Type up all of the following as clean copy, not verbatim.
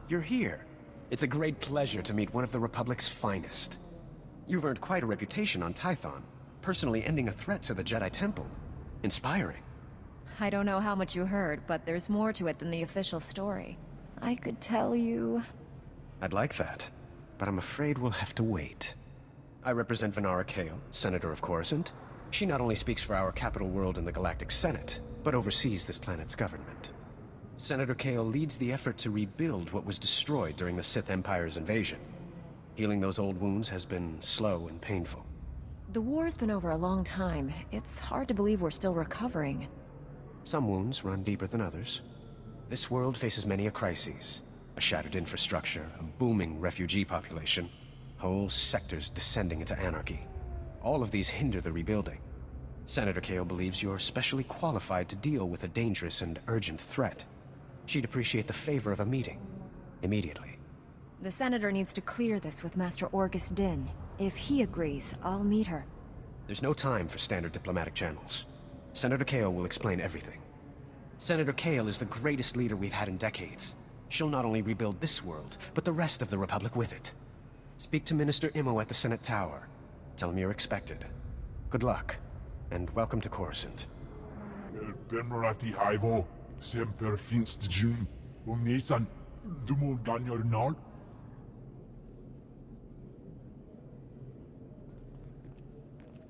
you're here. It's a great pleasure to meet one of the Republic's finest. You've earned quite a reputation on Tython, personally ending a threat to the Jedi Temple. Inspiring. I don't know how much you heard, but there's more to it than the official story. I could tell you... I'd like that, but I'm afraid we'll have to wait. I represent Venara Kale, Senator of Coruscant. She not only speaks for our capital world in the Galactic Senate, but oversees this planet's government. Senator Kale leads the effort to rebuild what was destroyed during the Sith Empire's invasion. Healing those old wounds has been slow and painful. The war's been over a long time. It's hard to believe we're still recovering. Some wounds run deeper than others. This world faces many a crisis. A shattered infrastructure, a booming refugee population, whole sectors descending into anarchy. All of these hinder the rebuilding. Senator Kale believes you're specially qualified to deal with a dangerous and urgent threat. She'd appreciate the favor of a meeting. Immediately. The Senator needs to clear this with Master Orgus Din. If he agrees, I'll meet her. There's no time for standard diplomatic channels. Senator Kale will explain everything. Senator Kale is the greatest leader we've had in decades. She'll not only rebuild this world, but the rest of the Republic with it. Speak to Minister Imo at the Senate Tower. Tell him you're expected. Good luck, and welcome to Coruscant. Bemrati Haivo, Semper Finst June, Umnesan, Dumul Ganyor Nard.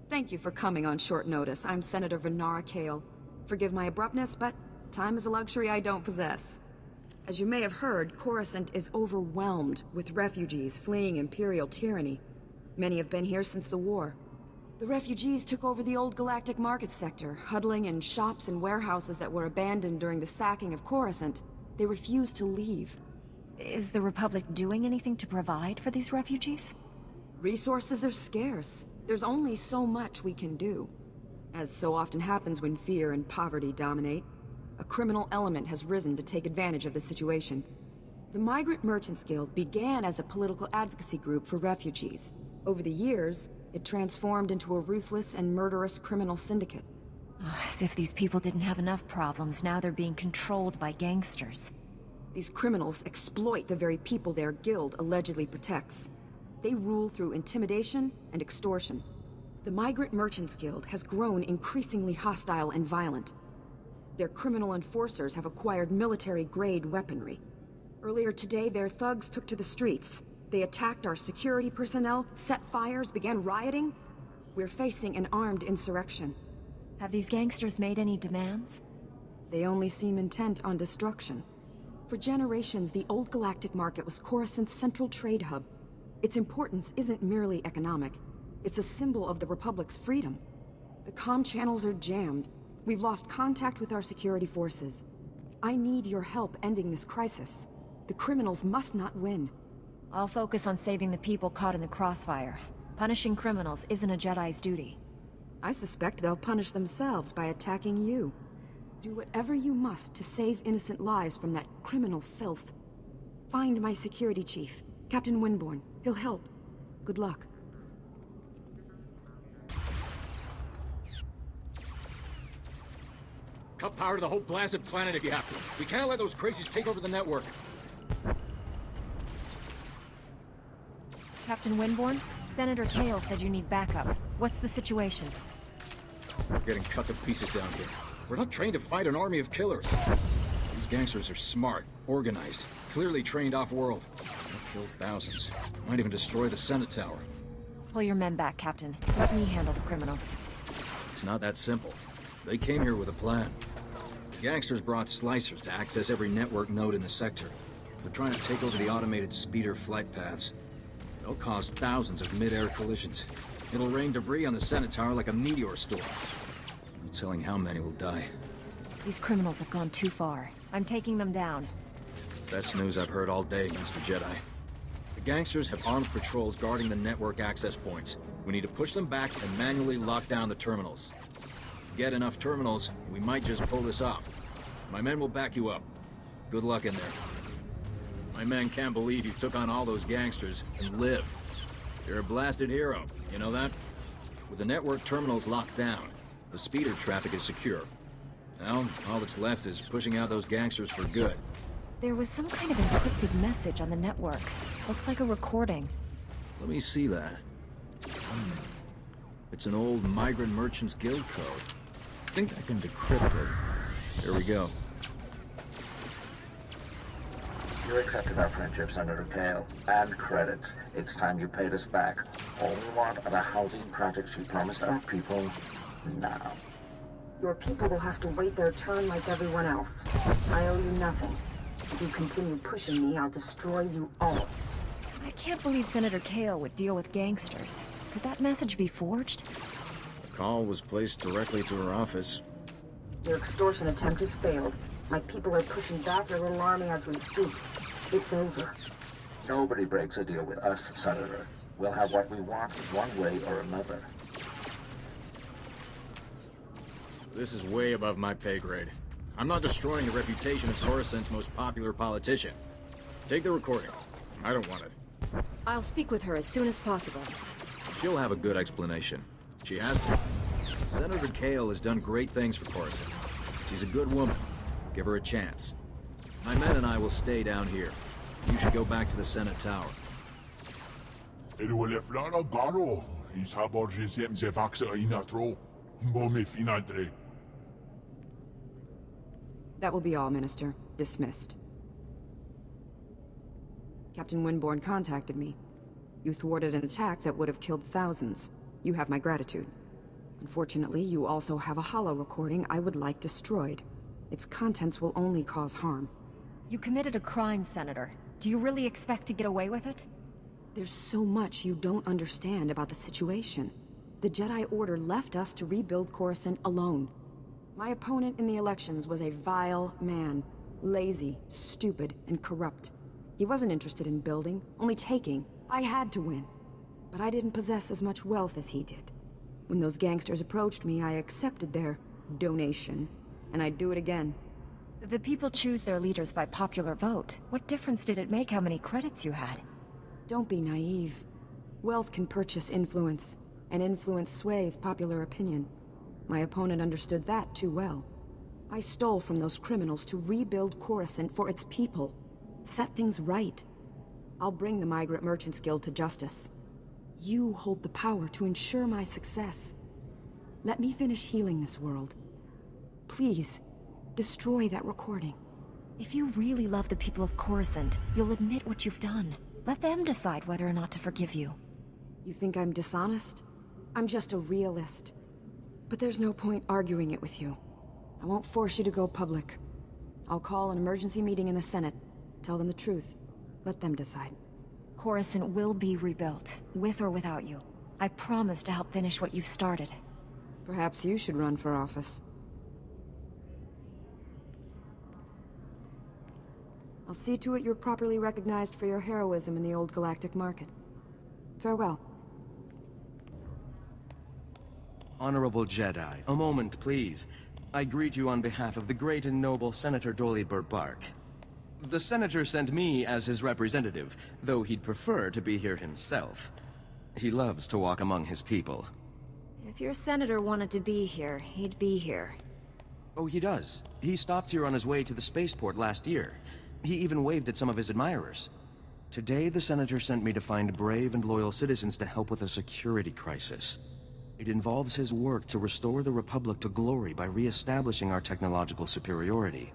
Thank you for coming on short notice. I'm Senator Venara Kale. Forgive my abruptness, but time is a luxury I don't possess. As you may have heard, Coruscant is overwhelmed with refugees fleeing Imperial tyranny. Many have been here since the war. The refugees took over the old Galactic market sector, huddling in shops and warehouses that were abandoned during the sacking of Coruscant. They refused to leave. Is the Republic doing anything to provide for these refugees? Resources are scarce. There's only so much we can do. As so often happens when fear and poverty dominate, a criminal element has risen to take advantage of the situation. The Migrant Merchants Guild began as a political advocacy group for refugees. Over the years, it transformed into a ruthless and murderous criminal syndicate. As if these people didn't have enough problems, now they're being controlled by gangsters. These criminals exploit the very people their guild allegedly protects. They rule through intimidation and extortion. The Migrant Merchants Guild has grown increasingly hostile and violent. Their criminal enforcers have acquired military-grade weaponry. Earlier today, their thugs took to the streets. They attacked our security personnel, set fires, began rioting. We're facing an armed insurrection. Have these gangsters made any demands? They only seem intent on destruction. For generations, the old Galactic market was Coruscant's central trade hub. Its importance isn't merely economic. It's a symbol of the Republic's freedom. The comm channels are jammed. We've lost contact with our security forces. I need your help ending this crisis. The criminals must not win. I'll focus on saving the people caught in the crossfire. Punishing criminals isn't a Jedi's duty. I suspect they'll punish themselves by attacking you. Do whatever you must to save innocent lives from that criminal filth. Find my security chief, Captain Winborn. He'll help. Good luck. Cut power to the whole blasted planet if you have to. We can't let those crazies take over the network. Captain Winborn, Senator Kale said you need backup. What's the situation? We're getting cut to pieces down here. We're not trained to fight an army of killers. These gangsters are smart, organized, clearly trained off-world. They'll kill thousands. Might even destroy the Senate Tower. Pull your men back, Captain. Let me handle the criminals. It's not that simple. They came here with a plan. The gangsters brought slicers to access every network node in the sector. They're trying to take over the automated speeder flight paths. They'll cause thousands of mid-air collisions. It'll rain debris on the Senate Tower like a meteor storm. No telling how many will die. These criminals have gone too far. I'm taking them down. Best news I've heard all day, Master Jedi. The gangsters have armed patrols guarding the network access points. We need to push them back and manually lock down the terminals. Get enough terminals, and we might just pull this off. My men will back you up. Good luck in there. My men can't believe you took on all those gangsters and lived. You're a blasted hero, you know that? With the network terminals locked down, the speeder traffic is secure. Now, all that's left is pushing out those gangsters for good. There was some kind of encrypted message on the network. Looks like a recording. Let me see that. It's an old Migrant Merchants Guild code. I think I can decrypt it. Here we go. You accepted our friendship, Senator Kale, and credits. It's time you paid us back. All we want are the housing projects you promised our people now. Your people will have to wait their turn like everyone else. I owe you nothing. If you continue pushing me, I'll destroy you all. I can't believe Senator Kale would deal with gangsters. Could that message be forged? The call was placed directly to her office. Your extortion attempt has failed. My people are pushing back your little army as we speak. It's over. Nobody breaks a deal with us, Senator. We'll have what we want one way or another. This is way above my pay grade. I'm not destroying the reputation of Coruscant's most popular politician. Take the recording. I don't want it. I'll speak with her as soon as possible. She'll have a good explanation. She has to. Senator Kale has done great things for Coruscant. She's a good woman. Give her a chance. My men and I will stay down here. You should go back to the Senate Tower. That will be all, Minister. Dismissed. Captain Winborn contacted me. You thwarted an attack that would have killed thousands. You have my gratitude. Unfortunately, you also have a holo recording I would like destroyed. Its contents will only cause harm. You committed a crime, Senator. Do you really expect to get away with it? There's so much you don't understand about the situation. The Jedi Order left us to rebuild Coruscant alone. My opponent in the elections was a vile man. Lazy, stupid, and corrupt. He wasn't interested in building, only taking. I had to win. But I didn't possess as much wealth as he did. When those gangsters approached me, I accepted their donation. And I'd do it again. The people choose their leaders by popular vote. What difference did it make how many credits you had? Don't be naive. Wealth can purchase influence, and influence sways popular opinion. My opponent understood that too well. I stole from those criminals to rebuild Coruscant for its people. Set things right. I'll bring the Migrant Merchants Guild to justice. You hold the power to ensure my success. Let me finish healing this world. Please, destroy that recording. If you really love the people of Coruscant, you'll admit what you've done. Let them decide whether or not to forgive you. You think I'm dishonest? I'm just a realist. But there's no point arguing it with you. I won't force you to go public. I'll call an emergency meeting in the Senate. Tell them the truth. Let them decide. Coruscant will be rebuilt, with or without you. I promise to help finish what you've started. Perhaps you should run for office. I'll see to it you're properly recognized for your heroism in the old Galactic market. Farewell. Honorable Jedi, a moment, please. I greet you on behalf of the great and noble Senator Dolly Burbark. The Senator sent me as his representative, though he'd prefer to be here himself. He loves to walk among his people. If your Senator wanted to be here, he'd be here. Oh, he does. He stopped here on his way to the spaceport last year. He even waved at some of his admirers. Today, the Senator sent me to find brave and loyal citizens to help with a security crisis. It involves his work to restore the Republic to glory by re-establishing our technological superiority.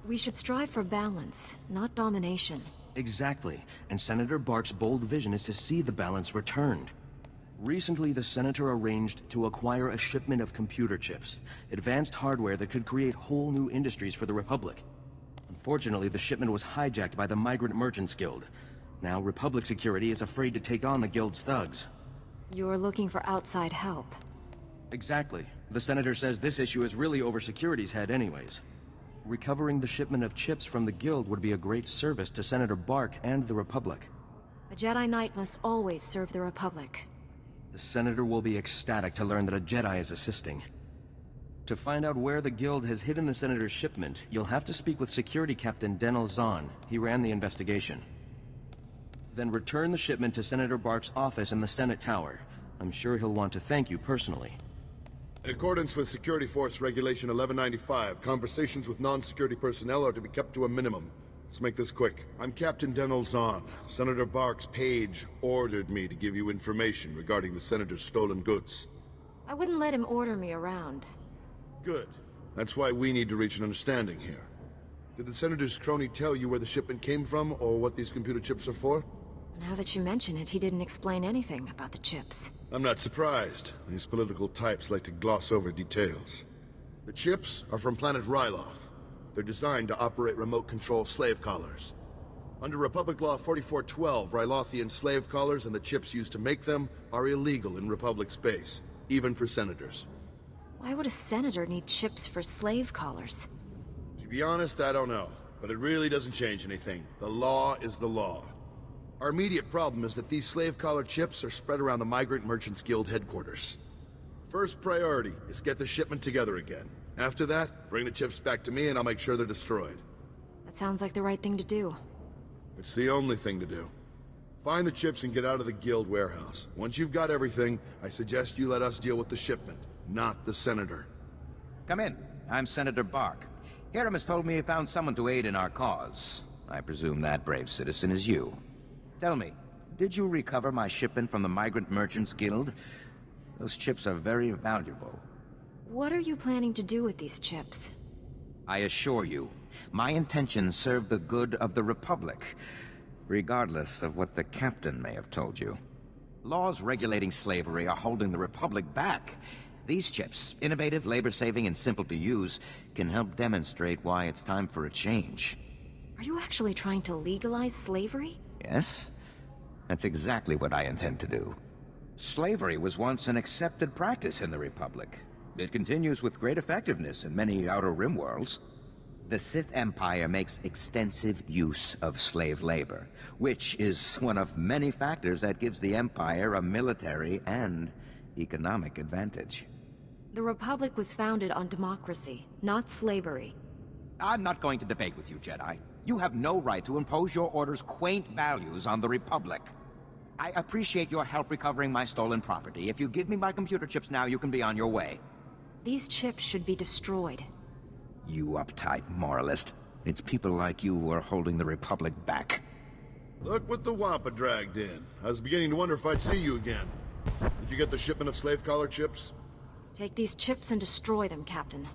We should strive for balance, not domination. Exactly, and Senator Bark's bold vision is to see the balance returned. Recently, the Senator arranged to acquire a shipment of computer chips, advanced hardware that could create whole new industries for the Republic. Unfortunately, the shipment was hijacked by the Migrant Merchants Guild. Now, Republic security is afraid to take on the Guild's thugs. You're looking for outside help. Exactly. The Senator says this issue is really over security's head anyways. Recovering the shipment of chips from the Guild would be a great service to Senator Bark and the Republic. A Jedi Knight must always serve the Republic. The Senator will be ecstatic to learn that a Jedi is assisting. To find out where the Guild has hidden the Senator's shipment, you'll have to speak with Security Captain Denel Zahn. He ran the investigation. Then return the shipment to Senator Bark's office in the Senate Tower. I'm sure he'll want to thank you personally. In accordance with Security Force Regulation 1195, conversations with non-security personnel are to be kept to a minimum. Let's make this quick. I'm Captain Denel Zahn. Senator Bark's page ordered me to give you information regarding the Senator's stolen goods. I wouldn't let him order me around. Good. That's why we need to reach an understanding here. Did the Senator's crony tell you where the shipment came from, or what these computer chips are for? Now that you mention it, he didn't explain anything about the chips. I'm not surprised. These political types like to gloss over details. The chips are from planet Ryloth. They're designed to operate remote control slave collars. Under Republic Law 4412, Rylothian slave collars and the chips used to make them are illegal in Republic space, even for senators. Why would a senator need chips for slave collars? To be honest, I don't know, but it really doesn't change anything. The law is the law. Our immediate problem is that these slave collar chips are spread around the Migrant Merchants Guild headquarters. First priority is get the shipment together again. After that, bring the chips back to me and I'll make sure they're destroyed. That sounds like the right thing to do. It's the only thing to do. Find the chips and get out of the guild warehouse. Once you've got everything, I suggest you let us deal with the shipment, not the Senator. Come in. I'm Senator Bark. Hiram has told me he found someone to aid in our cause. I presume that brave citizen is you. Tell me, did you recover my shipment from the Migrant Merchants Guild? Those chips are very valuable. What are you planning to do with these chips? I assure you, my intentions serve the good of the Republic, regardless of what the Captain may have told you. Laws regulating slavery are holding the Republic back. These chips, innovative, labor-saving, and simple to use, can help demonstrate why it's time for a change. Are you actually trying to legalize slavery? Yes, that's exactly what I intend to do. Slavery was once an accepted practice in the Republic. It continues with great effectiveness in many Outer Rim worlds. The Sith Empire makes extensive use of slave labor, which is one of many factors that gives the Empire a military and economic advantage. The Republic was founded on democracy, not slavery. I'm not going to debate with you, Jedi. You have no right to impose your order's quaint values on the Republic. I appreciate your help recovering my stolen property. If you give me my computer chips now, you can be on your way. These chips should be destroyed. You uptight moralist. It's people like you who are holding the Republic back. Look what the Wampa dragged in. I was beginning to wonder if I'd see you again. Did you get the shipment of slave collar chips? Take these chips and destroy them, Captain.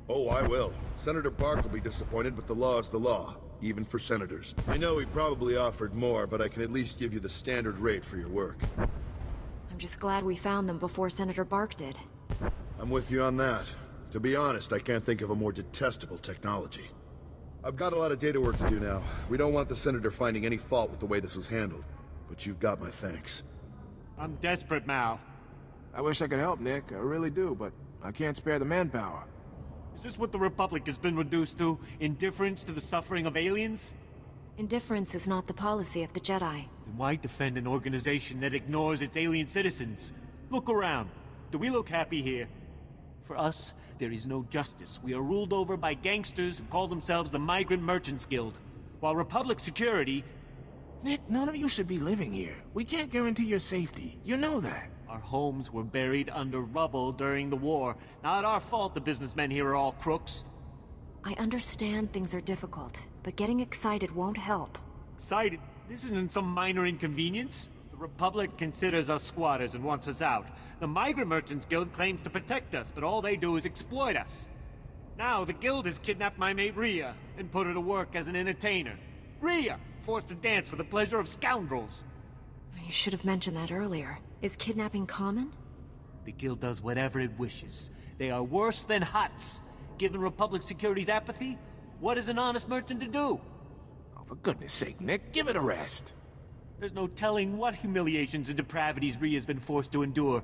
Oh, I will. Senator Bark will be disappointed, but the law is the law, even for senators. I know he probably offered more, but I can at least give you the standard rate for your work. I'm just glad we found them before Senator Bark did. I'm with you on that. To be honest, I can't think of a more detestable technology. I've got a lot of data work to do now. We don't want the Senator finding any fault with the way this was handled. But you've got my thanks. I'm desperate, Mal. I wish I could help, Nick. I really do, but I can't spare the manpower. Is this what the Republic has been reduced to? Indifference to the suffering of aliens? Indifference is not the policy of the Jedi. Then why defend an organization that ignores its alien citizens? Look around. Do we look happy here? For us, there is no justice. We are ruled over by gangsters who call themselves the Migrant Merchants Guild, while Republic security... Nick, none of you should be living here. We can't guarantee your safety. You know that. Our homes were buried under rubble during the war. Not our fault the businessmen here are all crooks. I understand things are difficult, but getting excited won't help. Excited? This isn't some minor inconvenience. The Republic considers us squatters and wants us out. The Migrant Merchants Guild claims to protect us, but all they do is exploit us. Now the Guild has kidnapped my mate Rhea and put her to work as an entertainer. Rhea! Forced to dance for the pleasure of scoundrels. You should have mentioned that earlier. Is kidnapping common? The Guild does whatever it wishes. They are worse than Hutts. Given Republic Security's apathy, what is an honest merchant to do? Oh, for goodness sake, Nick, give it a rest. There's no telling what humiliations and depravities Rhea's been forced to endure.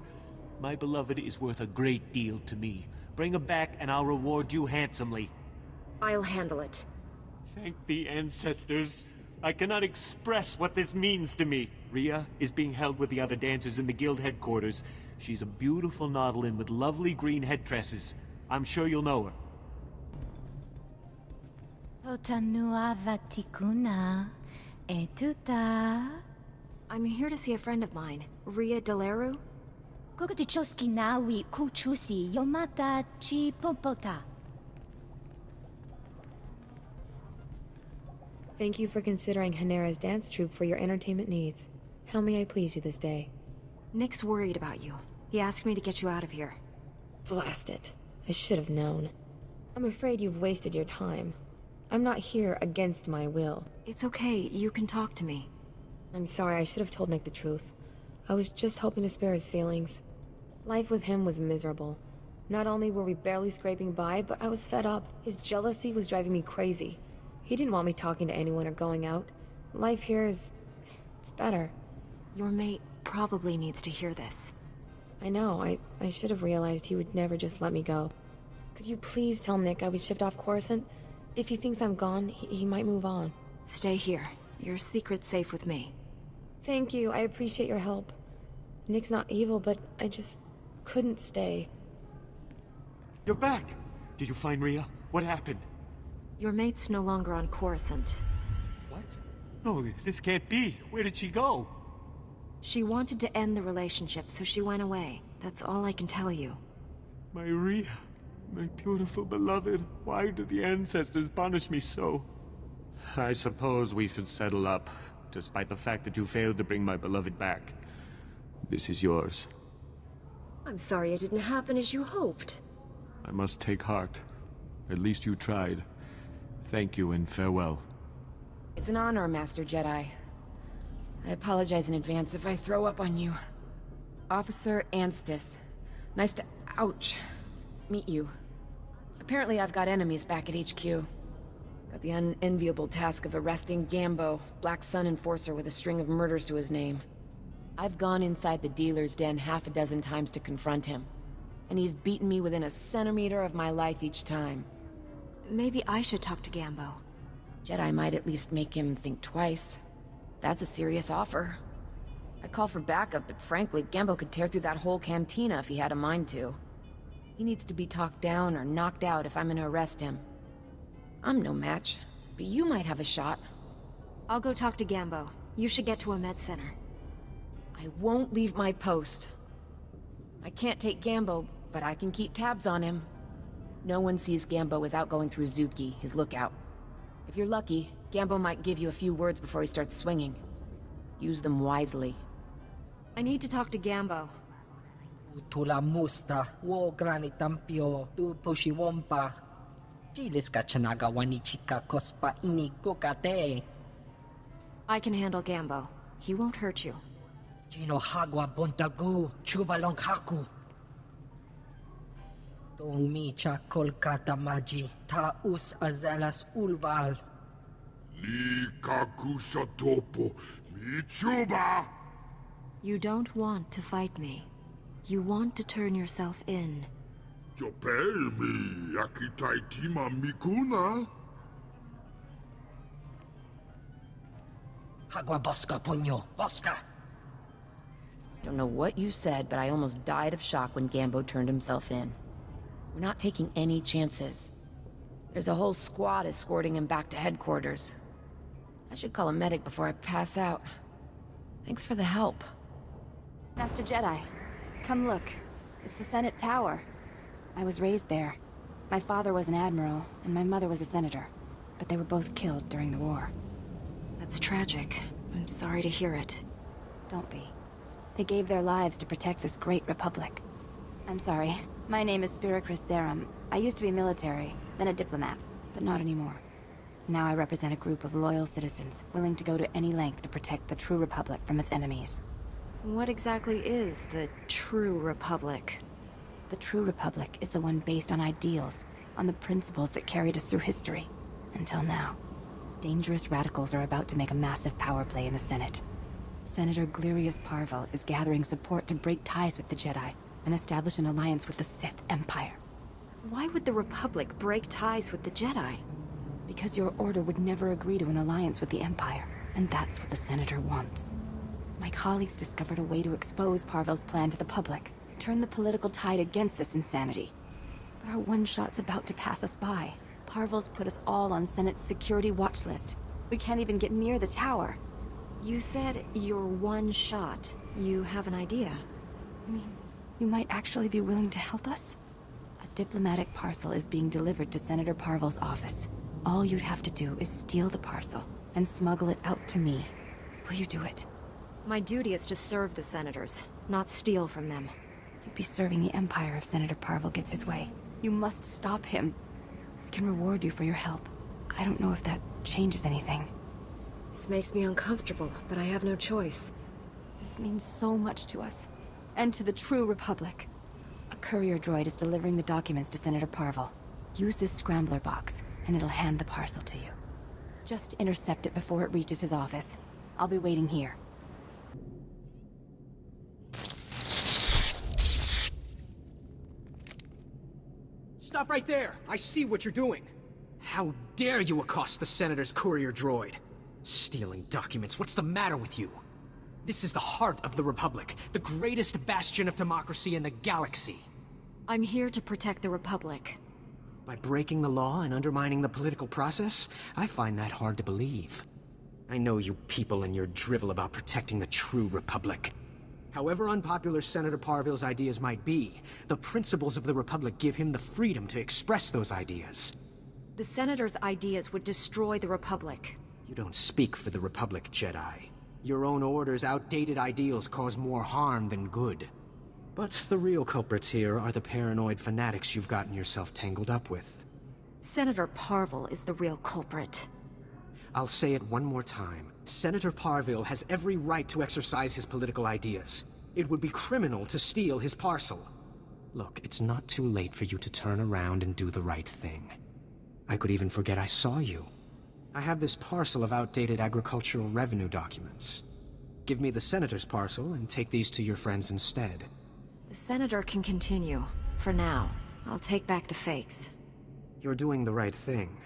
My beloved is worth a great deal to me. Bring her back and I'll reward you handsomely. I'll handle it. Thank the ancestors. I cannot express what this means to me. Rhea is being held with the other dancers in the guild headquarters. She's a beautiful Nautilin with lovely green head tresses. I'm sure you'll know her. I'm here to see a friend of mine, Rhea Delaru. Thank you for considering Hanera's dance troupe for your entertainment needs. How may I please you this day? Nick's worried about you. He asked me to get you out of here. Blast it. I should have known. I'm afraid you've wasted your time. I'm not here against my will. It's okay, you can talk to me. I'm sorry, I should have told Nick the truth. I was just hoping to spare his feelings. Life with him was miserable. Not only were we barely scraping by, but I was fed up. His jealousy was driving me crazy. He didn't want me talking to anyone or going out. Life here is... it's better. Your mate probably needs to hear this. I know, I should have realized he would never just let me go. Could you please tell Nick I was shipped off Coruscant? If he thinks I'm gone, he might move on. Stay here. Your secret's safe with me. Thank you, I appreciate your help. Nick's not evil, but I just couldn't stay. You're back! Did you find Rhea? What happened? Your mate's no longer on Coruscant. What? No, this can't be. Where did she go? She wanted to end the relationship, so she went away. That's all I can tell you. My Rhea, my beautiful beloved, why did the ancestors punish me so? I suppose we should settle up, despite the fact that you failed to bring my beloved back. This is yours. I'm sorry it didn't happen as you hoped. I must take heart. At least you tried. Thank you and farewell. It's an honor, Master Jedi. I apologize in advance if I throw up on you. Officer Anstis. Nice to... ouch. Meet you. Apparently I've got enemies back at HQ. Got the unenviable task of arresting Gambo, Black Sun Enforcer with a string of murders to his name. I've gone inside the dealer's den half a dozen times to confront him. And he's beaten me within a centimeter of my life each time. Maybe I should talk to Gambo. Jedi might at least make him think twice. That's a serious offer. I'd call for backup, but frankly, Gambo could tear through that whole cantina if he had a mind to. He needs to be talked down or knocked out if I'm gonna arrest him. I'm no match, but you might have a shot. I'll go talk to Gambo. You should get to a med center. I won't leave my post. I can't take Gambo, but I can keep tabs on him. No one sees Gambo without going through Zuki, his lookout. If you're lucky, Gambo might give you a few words before he starts swinging. Use them wisely. I need to talk to Gambo. Tula musta, wo granitampio, tu pushiwompa. Gilis kachanaga wanichika kospa ini kokate. I can handle Gambo. He won't hurt you. Gino hagwa bontagu, chubalong haku. Tong micha kolkata maji, taus azalas ulval. Li kakusatopo, michuba! You don't want to fight me. You want to turn yourself in. Jopel mi, akitaitima mikuna. Hagwa bosca ponyo, bosca. Don't know what you said, but I almost died of shock when Gambo turned himself in. We're not taking any chances. There's a whole squad escorting him back to headquarters. I should call a medic before I pass out. Thanks for the help. Master Jedi, come look. It's the Senate Tower. I was raised there. My father was an admiral, and my mother was a senator. But they were both killed during the war. That's tragic. I'm sorry to hear it. Don't be. They gave their lives to protect this great republic. I'm sorry. My name is Spiracris Zerum. I used to be military, then a diplomat, but not anymore. Now I represent a group of loyal citizens, willing to go to any length to protect the true republic from its enemies. What exactly is the true republic? The true republic is the one based on ideals, on the principles that carried us through history, until now. Dangerous radicals are about to make a massive power play in the Senate. Senator Glirius Parvel is gathering support to break ties with the Jedi and establish an alliance with the Sith Empire. Why would the Republic break ties with the Jedi? Because your order would never agree to an alliance with the Empire, and that's what the Senator wants. My colleagues discovered a way to expose Parvel's plan to the public, turn the political tide against this insanity. But our one shot's about to pass us by. Parvel's put us all on Senate's security watch list. We can't even get near the tower. You said you're one shot. You have an idea. I mean, you might actually be willing to help us? A diplomatic parcel is being delivered to Senator Parvel's office. All you'd have to do is steal the parcel and smuggle it out to me. Will you do it? My duty is to serve the Senators, not steal from them. You'd be serving the Empire if Senator Parvil gets his way. You must stop him. We can reward you for your help. I don't know if that changes anything. This makes me uncomfortable, but I have no choice. This means so much to us. And to the true Republic. A courier droid is delivering the documents to Senator Parvil. Use this scrambler box, and it'll hand the parcel to you. Just intercept it before it reaches his office. I'll be waiting here. Stop right there! I see what you're doing! How dare you accost the Senator's courier droid? Stealing documents, what's the matter with you? This is the heart of the Republic, the greatest bastion of democracy in the galaxy. I'm here to protect the Republic. By breaking the law and undermining the political process, I find that hard to believe. I know you people and your drivel about protecting the true Republic. However unpopular Senator Parvil's ideas might be, the principles of the Republic give him the freedom to express those ideas. The Senator's ideas would destroy the Republic. You don't speak for the Republic, Jedi. Your own order's outdated ideals cause more harm than good. But the real culprits here are the paranoid fanatics you've gotten yourself tangled up with. Senator Parvil is the real culprit. I'll say it one more time. Senator Parvil has every right to exercise his political ideas. It would be criminal to steal his parcel. Look, it's not too late for you to turn around and do the right thing. I could even forget I saw you. I have this parcel of outdated agricultural revenue documents. Give me the Senator's parcel and take these to your friends instead. The Senator can continue. For now. I'll take back the fakes. You're doing the right thing.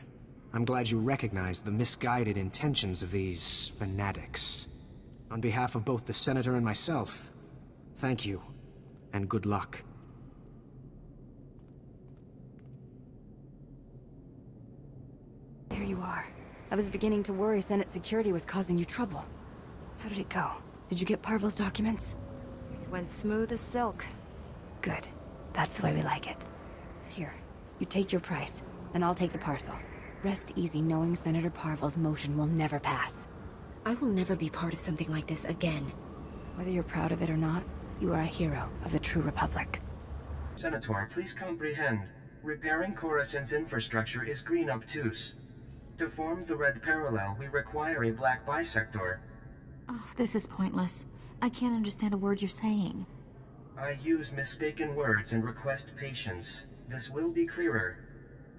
I'm glad you recognize the misguided intentions of these fanatics. On behalf of both the Senator and myself, thank you, and good luck. There you are. I was beginning to worry Senate security was causing you trouble. How did it go? Did you get Parvil's documents? It went smooth as silk. Good. That's the way we like it. Here, you take your price, and I'll take the parcel. Rest easy knowing Senator Parvil's motion will never pass. I will never be part of something like this again. Whether you're proud of it or not, you are a hero of the true Republic. Senator, please comprehend. Repairing Coruscant's infrastructure is green obtuse. To form the red parallel, we require a black bisector. Oh, this is pointless. I can't understand a word you're saying. I use mistaken words and request patience. This will be clearer.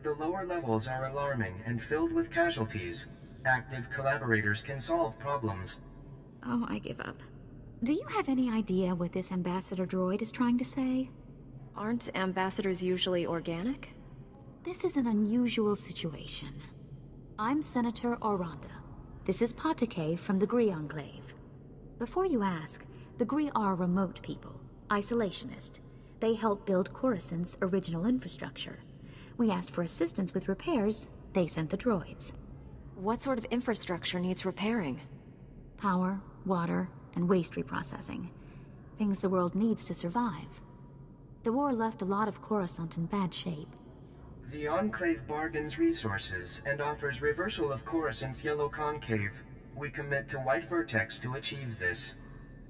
The lower levels are alarming and filled with casualties. Active collaborators can solve problems. Oh, I give up. Do you have any idea what this ambassador droid is trying to say? Aren't ambassadors usually organic? This is an unusual situation. I'm Senator Oranda. This is Politics from the Gree Enclave. Before you ask, the Gree are remote people, isolationist. They helped build Coruscant's original infrastructure. We asked for assistance with repairs, they sent the droids. What sort of infrastructure needs repairing? Power, water, and waste reprocessing. Things the world needs to survive. The war left a lot of Coruscant in bad shape. The Enclave bargains resources and offers reversal of Coruscant's yellow concave. We commit to white vertex to achieve this.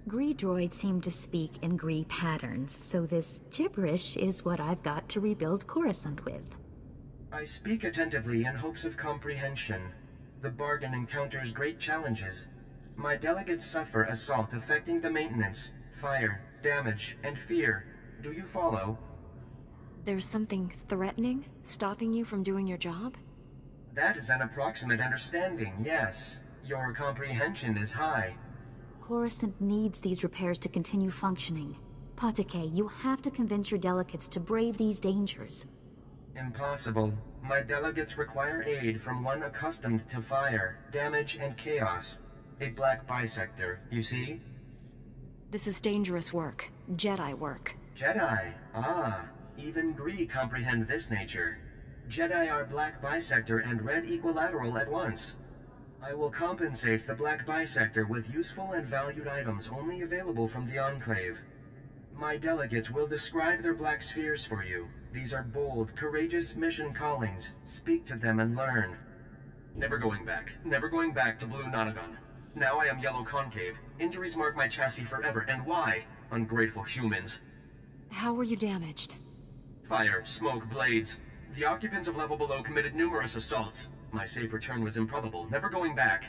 Gree droids seem to speak in Gree patterns, so this gibberish is what I've got to rebuild Coruscant with. I speak attentively in hopes of comprehension. The bargain encounters great challenges. My delegates suffer assault affecting the maintenance, fire, damage, and fear. Do you follow? There's something threatening, stopping you from doing your job? That is an approximate understanding, yes. Your comprehension is high. Coruscant needs these repairs to continue functioning. Politics, you have to convince your delegates to brave these dangers. Impossible. My delegates require aid from one accustomed to fire, damage, and chaos. A black bisector, you see? This is dangerous work. Jedi work. Jedi? Ah. Even Gree comprehend this nature. Jedi are black bisector and red equilateral at once. I will compensate the black bisector with useful and valued items only available from the Enclave. My delegates will describe their black spheres for you. These are bold, courageous mission callings. Speak to them and learn. Never going back. Never going back to Blue Nonagon. Now I am Yellow Concave. Injuries mark my chassis forever, and why? Ungrateful humans. How were you damaged? Fire, smoke, blades. The occupants of level below committed numerous assaults. My safe return was improbable, never going back.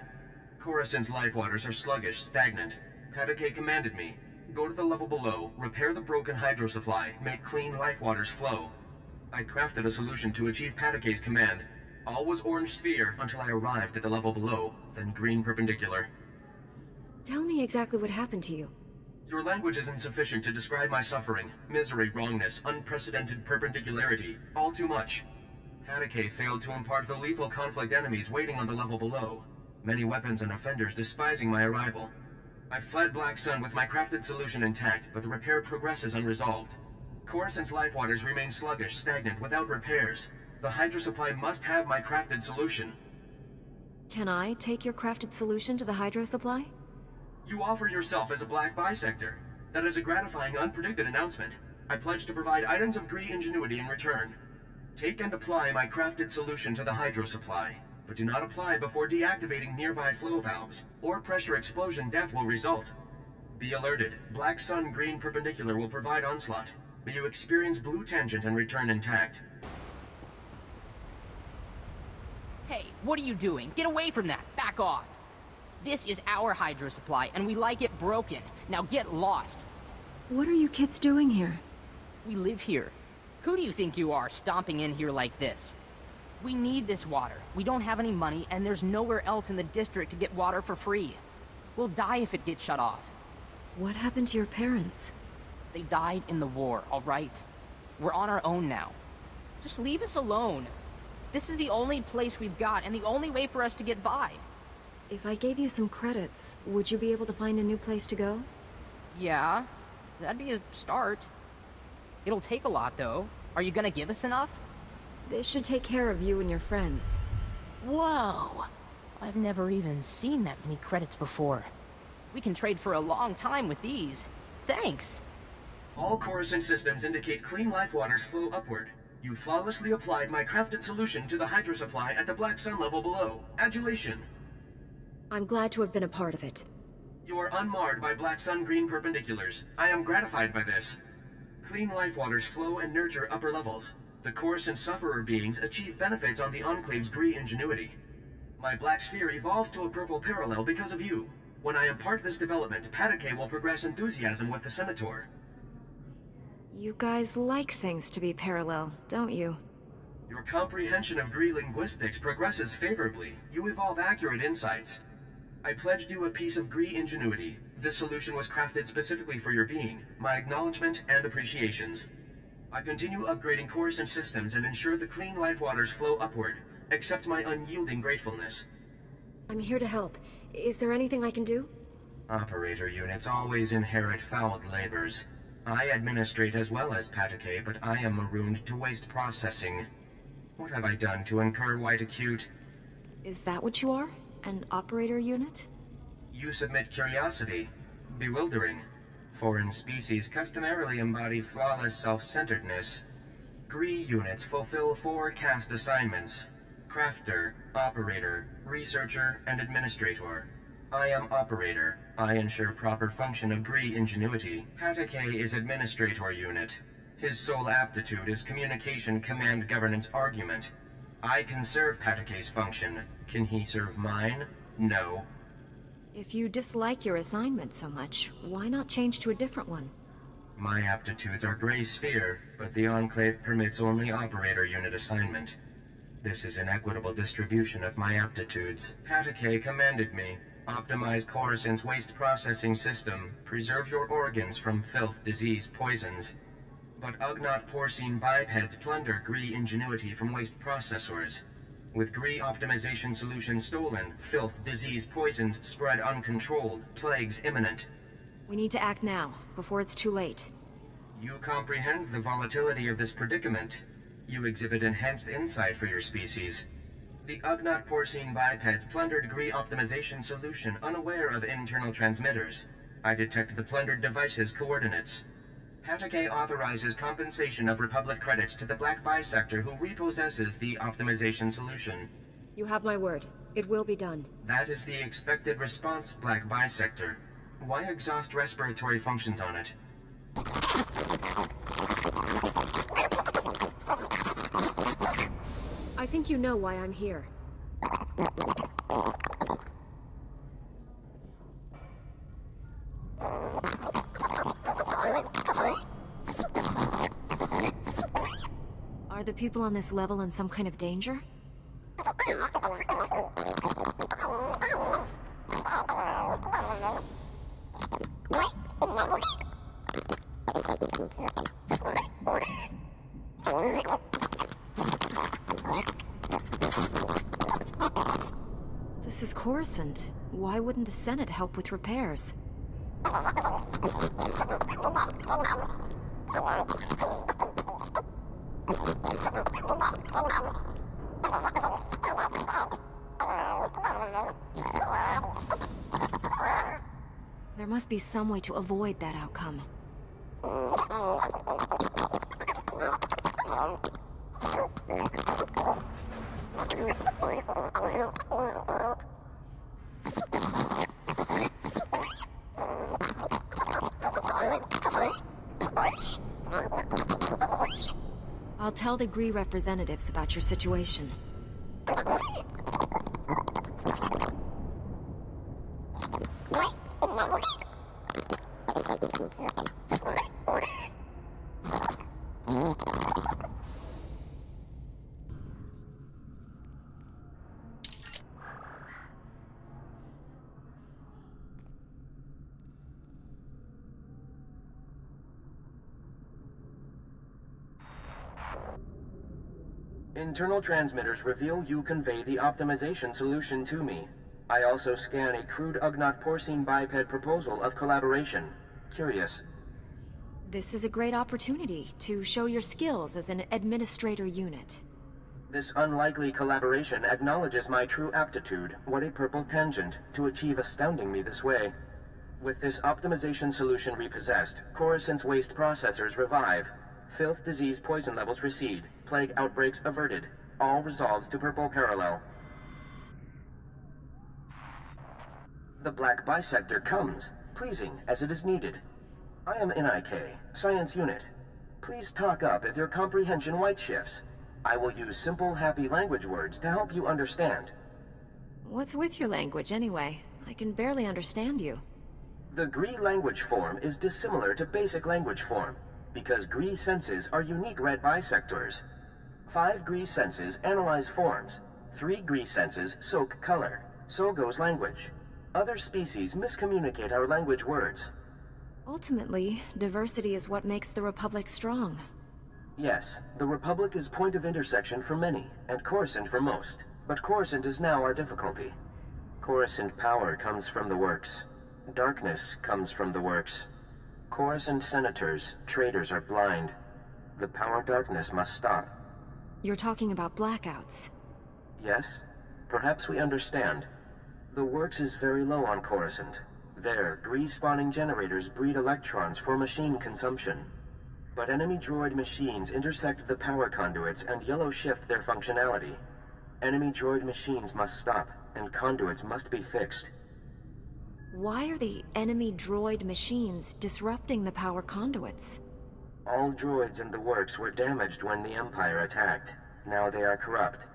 Coruscant's life waters are sluggish, stagnant. Patake commanded me. Go to the level below, repair the broken hydrosupply, make clean life waters flow. I crafted a solution to achieve Patake's command. All was orange sphere until I arrived at the level below, then green perpendicular. Tell me exactly what happened to you. Your language is insufficient to describe my suffering. Misery, wrongness, unprecedented perpendicularity. All too much. Patake failed to impart the lethal conflict enemies waiting on the level below. Many weapons and offenders despising my arrival. I fled Black Sun with my crafted solution intact, but the repair progresses unresolved. Coruscant's life waters remain sluggish, stagnant, without repairs. The Hydrosupply must have my crafted solution. Can I take your crafted solution to the Hydrosupply? You offer yourself as a black bisector. That is a gratifying, unpredicted announcement. I pledge to provide items of Gree ingenuity in return. Take and apply my crafted solution to the Hydrosupply, but do not apply before deactivating nearby flow valves, or pressure explosion death will result. Be alerted. Black Sun green perpendicular will provide onslaught. May you experience blue tangent and return intact. Hey, what are you doing? Get away from that! Back off! This is our Hydrosupply, and we like it broken. Now get lost. What are you kids doing here? We live here. Who do you think you are, stomping in here like this? We need this water. We don't have any money, and there's nowhere else in the district to get water for free. We'll die if it gets shut off. What happened to your parents? They died in the war, all right? We're on our own now. Just leave us alone. This is the only place we've got, and the only way for us to get by. If I gave you some credits, would you be able to find a new place to go? Yeah, that'd be a start. It'll take a lot, though. Are you gonna give us enough? This should take care of you and your friends. Whoa! I've never even seen that many credits before. We can trade for a long time with these. Thanks! All Coruscant systems indicate clean life waters flow upward. You flawlessly applied my crafted solution to the Hydrosupply at the Black Sun level below. Adulation! I'm glad to have been a part of it. You are unmarred by Black Sun green perpendiculars. I am gratified by this. Clean life waters flow and nurture upper levels. The Coruscant sufferer beings achieve benefits on the Enclave's Gree ingenuity. My black sphere evolves to a purple parallel because of you. When I impart this development, Patake will progress enthusiasm with the SWTOR. You guys like things to be parallel, don't you? Your comprehension of Gree linguistics progresses favorably. You evolve accurate insights. I pledged you a piece of Gree ingenuity. This solution was crafted specifically for your being. My acknowledgement and appreciations. I continue upgrading Coruscant systems and ensure the clean life waters flow upward. Accept my unyielding gratefulness. I'm here to help. Is there anything I can do? Operator units always inherit fouled labors. I administrate as well as Patake, but I am marooned to waste processing. What have I done to incur white acute? Is that what you are? An operator unit? You submit curiosity. Bewildering. Foreign species customarily embody flawless self-centeredness. Gree units fulfill 4 caste assignments. Crafter, Operator, Researcher, and Administrator. I am Operator. I ensure proper function of Gree ingenuity. Patake is Administrator unit. His sole aptitude is communication, command, governance, argument. I can serve Patake's function. Can he serve mine? No. If you dislike your assignment so much, why not change to a different one? My aptitudes are Gray Sphere, but the Enclave permits only Operator unit assignment. This is an equitable distribution of my aptitudes. Patake commanded me. Optimize Coruscant's waste processing system. Preserve your organs from filth, disease, poisons. But Ugnaught porcine bipeds plunder Gree ingenuity from waste processors. With Gree optimization solution stolen, filth, disease, poisons spread uncontrolled, plagues imminent. We need to act now, before it's too late. You comprehend the volatility of this predicament. You exhibit enhanced insight for your species. The Ugnaught porcine bipeds plundered Gree optimization solution unaware of internal transmitters. I detect the plundered device's coordinates. Patake authorizes compensation of Republic credits to the Black Bisector who repossesses the optimization solution. You have my word. It will be done. That is the expected response, Black Bisector. Why exhaust respiratory functions on it? I think you know why I'm here. Are the people on this level in some kind of danger? This is Coruscant. Why wouldn't the Senate help with repairs? There must be some way to avoid that outcome. I'll tell the Gree representatives about your situation. Internal transmitters reveal you convey the optimization solution to me. I also scan a crude Ugnaught porcine biped proposal of collaboration. Curious. This is a great opportunity to show your skills as an administrator unit. This unlikely collaboration acknowledges my true aptitude, what a purple tangent, to achieve astounding me this way. With this optimization solution repossessed, Coruscant's waste processors revive. Filth, disease, poison levels recede. Plague outbreaks averted. All resolves to purple parallel. The Black Bisector comes, pleasing as it is needed. I am NIK, Science Unit. Please talk up if your comprehension white shifts. I will use simple, happy language words to help you understand. What's with your language, anyway? I can barely understand you. The Gree language form is dissimilar to basic language form, because Gree senses are unique red bisectors. 5 Gree senses analyze forms. 3 Gree senses soak color. So goes language. Other species miscommunicate our language words. Ultimately, diversity is what makes the Republic strong. Yes, the Republic is point of intersection for many, and Coruscant for most. But Coruscant is now our difficulty. Coruscant power comes from the works. Darkness comes from the works. Coruscant senators, traitors are blind. The power darkness must stop. You're talking about blackouts. Yes? Perhaps we understand. The works is very low on Coruscant. There, Gree-spawning generators breed electrons for machine consumption. But enemy droid machines intersect the power conduits and yellow shift their functionality. Enemy droid machines must stop, and conduits must be fixed. Why are the enemy droid machines disrupting the power conduits? All droids in the works were damaged when the Empire attacked. Now they are corrupt.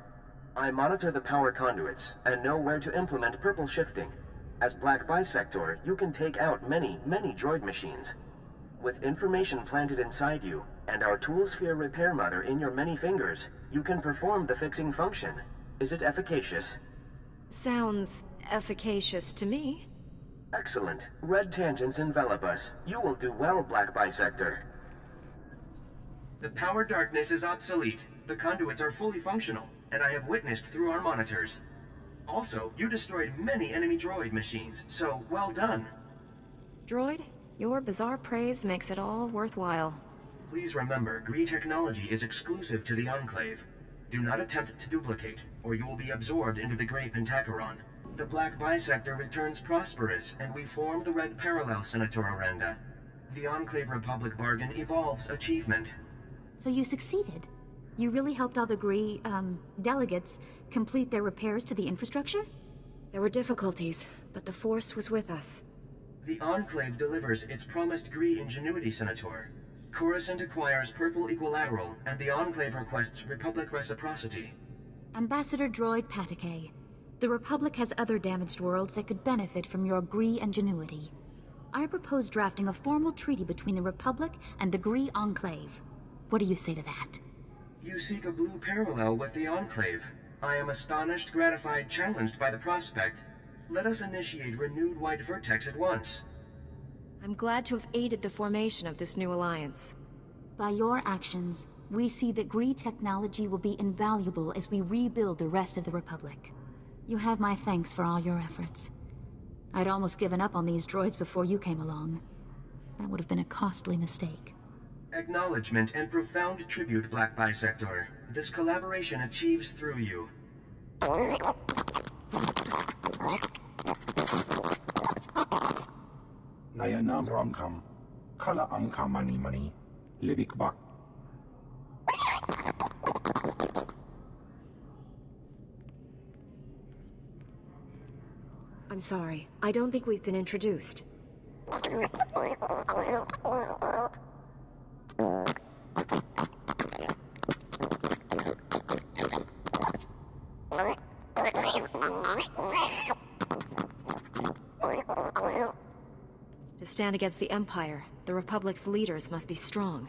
I monitor the power conduits, and know where to implement purple shifting. As Black Bisector, you can take out many, many droid machines. With information planted inside you, and our Toolsphere repair mother in your many fingers, you can perform the fixing function. Is it efficacious? Sounds efficacious to me. Excellent. Red tangents envelop us. You will do well, Black Bisector. The power darkness is obsolete. The conduits are fully functional, and I have witnessed through our monitors. Also, you destroyed many enemy droid machines, so well done. Droid, your bizarre praise makes it all worthwhile. Please remember, Gree technology is exclusive to the Enclave. Do not attempt to duplicate, or you will be absorbed into the Grey Pentacheron. The Black Bisector returns prosperous, and we form the Red Parallel Senatororanda. The Enclave Republic bargain evolves achievement. So you succeeded? You really helped all the Gree, delegates complete their repairs to the infrastructure? There were difficulties, but the Force was with us. The Enclave delivers its promised Gree ingenuity, Senator. Coruscant acquires Purple Equilateral, and the Enclave requests Republic reciprocity. Ambassador Droid Patakay, the Republic has other damaged worlds that could benefit from your Gree ingenuity. I propose drafting a formal treaty between the Republic and the Gree Enclave. What do you say to that? You seek a blue parallel with the Enclave. I am astonished, gratified, challenged by the prospect. Let us initiate renewed White Vertex at once. I'm glad to have aided the formation of this new alliance. By your actions, we see that Gree technology will be invaluable as we rebuild the rest of the Republic. You have my thanks for all your efforts. I'd almost given up on these droids before you came along. That would have been a costly mistake. Acknowledgement and profound tribute, Black Bisector. This collaboration achieves through you. Nayanam Ramkam, Kala Amka Mani, Libik Bak. I'm sorry. I don't think we've been introduced. To stand against the Empire, the Republic's leaders must be strong.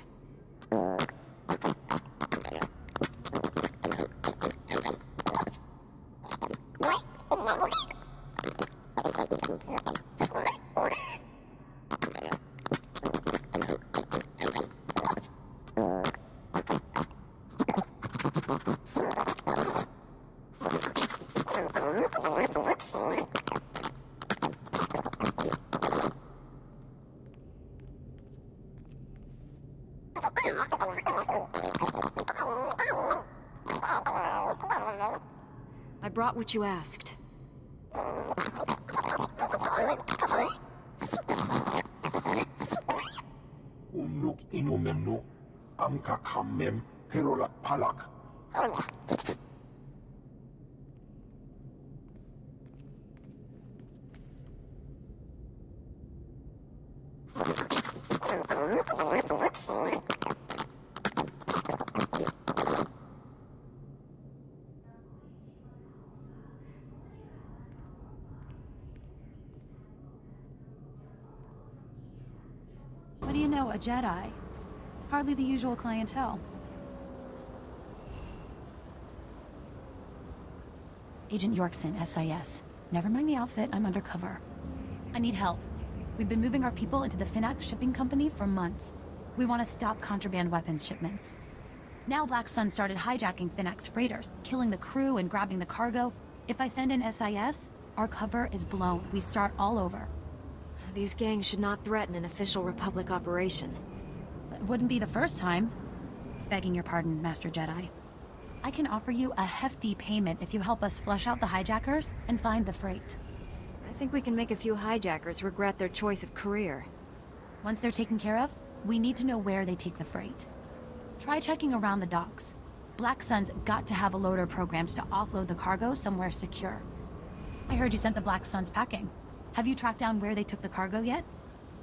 I brought what you asked. Unuk inumemnu, Amka Kamem, Perolak Palak. What do you know, a Jedi? Hardly the usual clientele. Agent Yorkson, SIS. Never mind the outfit, I'm undercover. I need help. We've been moving our people into the Finnac shipping company for months. We want to stop contraband weapons shipments. Now Black Sun started hijacking Finnac's freighters, killing the crew and grabbing the cargo. If I send in SIS, our cover is blown. We start all over. These gangs should not threaten an official Republic operation. It wouldn't be the first time. Begging your pardon, Master Jedi. I can offer you a hefty payment if you help us flush out the hijackers and find the freight. I think we can make a few hijackers regret their choice of career. Once they're taken care of, we need to know where they take the freight. Try checking around the docks. Black Sun's got to have a loader programmed to offload the cargo somewhere secure. I heard you sent the Black Suns packing. Have you tracked down where they took the cargo yet?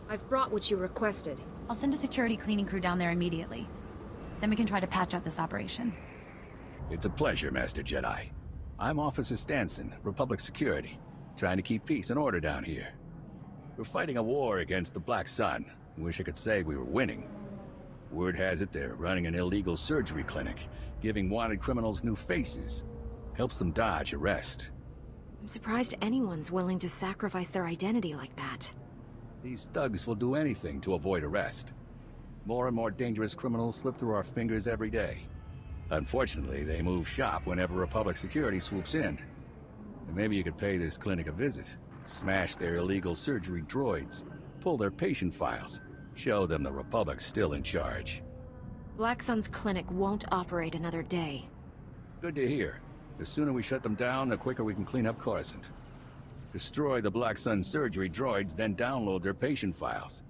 I've brought what you requested. I'll send a security cleaning crew down there immediately. Then we can try to patch up this operation. It's a pleasure, Master Jedi. I'm Officer Stanson, Republic Security, trying to keep peace and order down here. We're fighting a war against the Black Sun. Wish I could say we were winning. Word has it they're running an illegal surgery clinic, giving wanted criminals new faces. Helps them dodge arrest. I'm surprised anyone's willing to sacrifice their identity like that. These thugs will do anything to avoid arrest. More and more dangerous criminals slip through our fingers every day. Unfortunately, they move shop whenever Republic security swoops in. And maybe you could pay this clinic a visit, smash their illegal surgery droids, pull their patient files, show them the Republic's still in charge. Black Sun's clinic won't operate another day. Good to hear. The sooner we shut them down, the quicker we can clean up Coruscant. Destroy the Black Sun surgery droids, then download their patient files.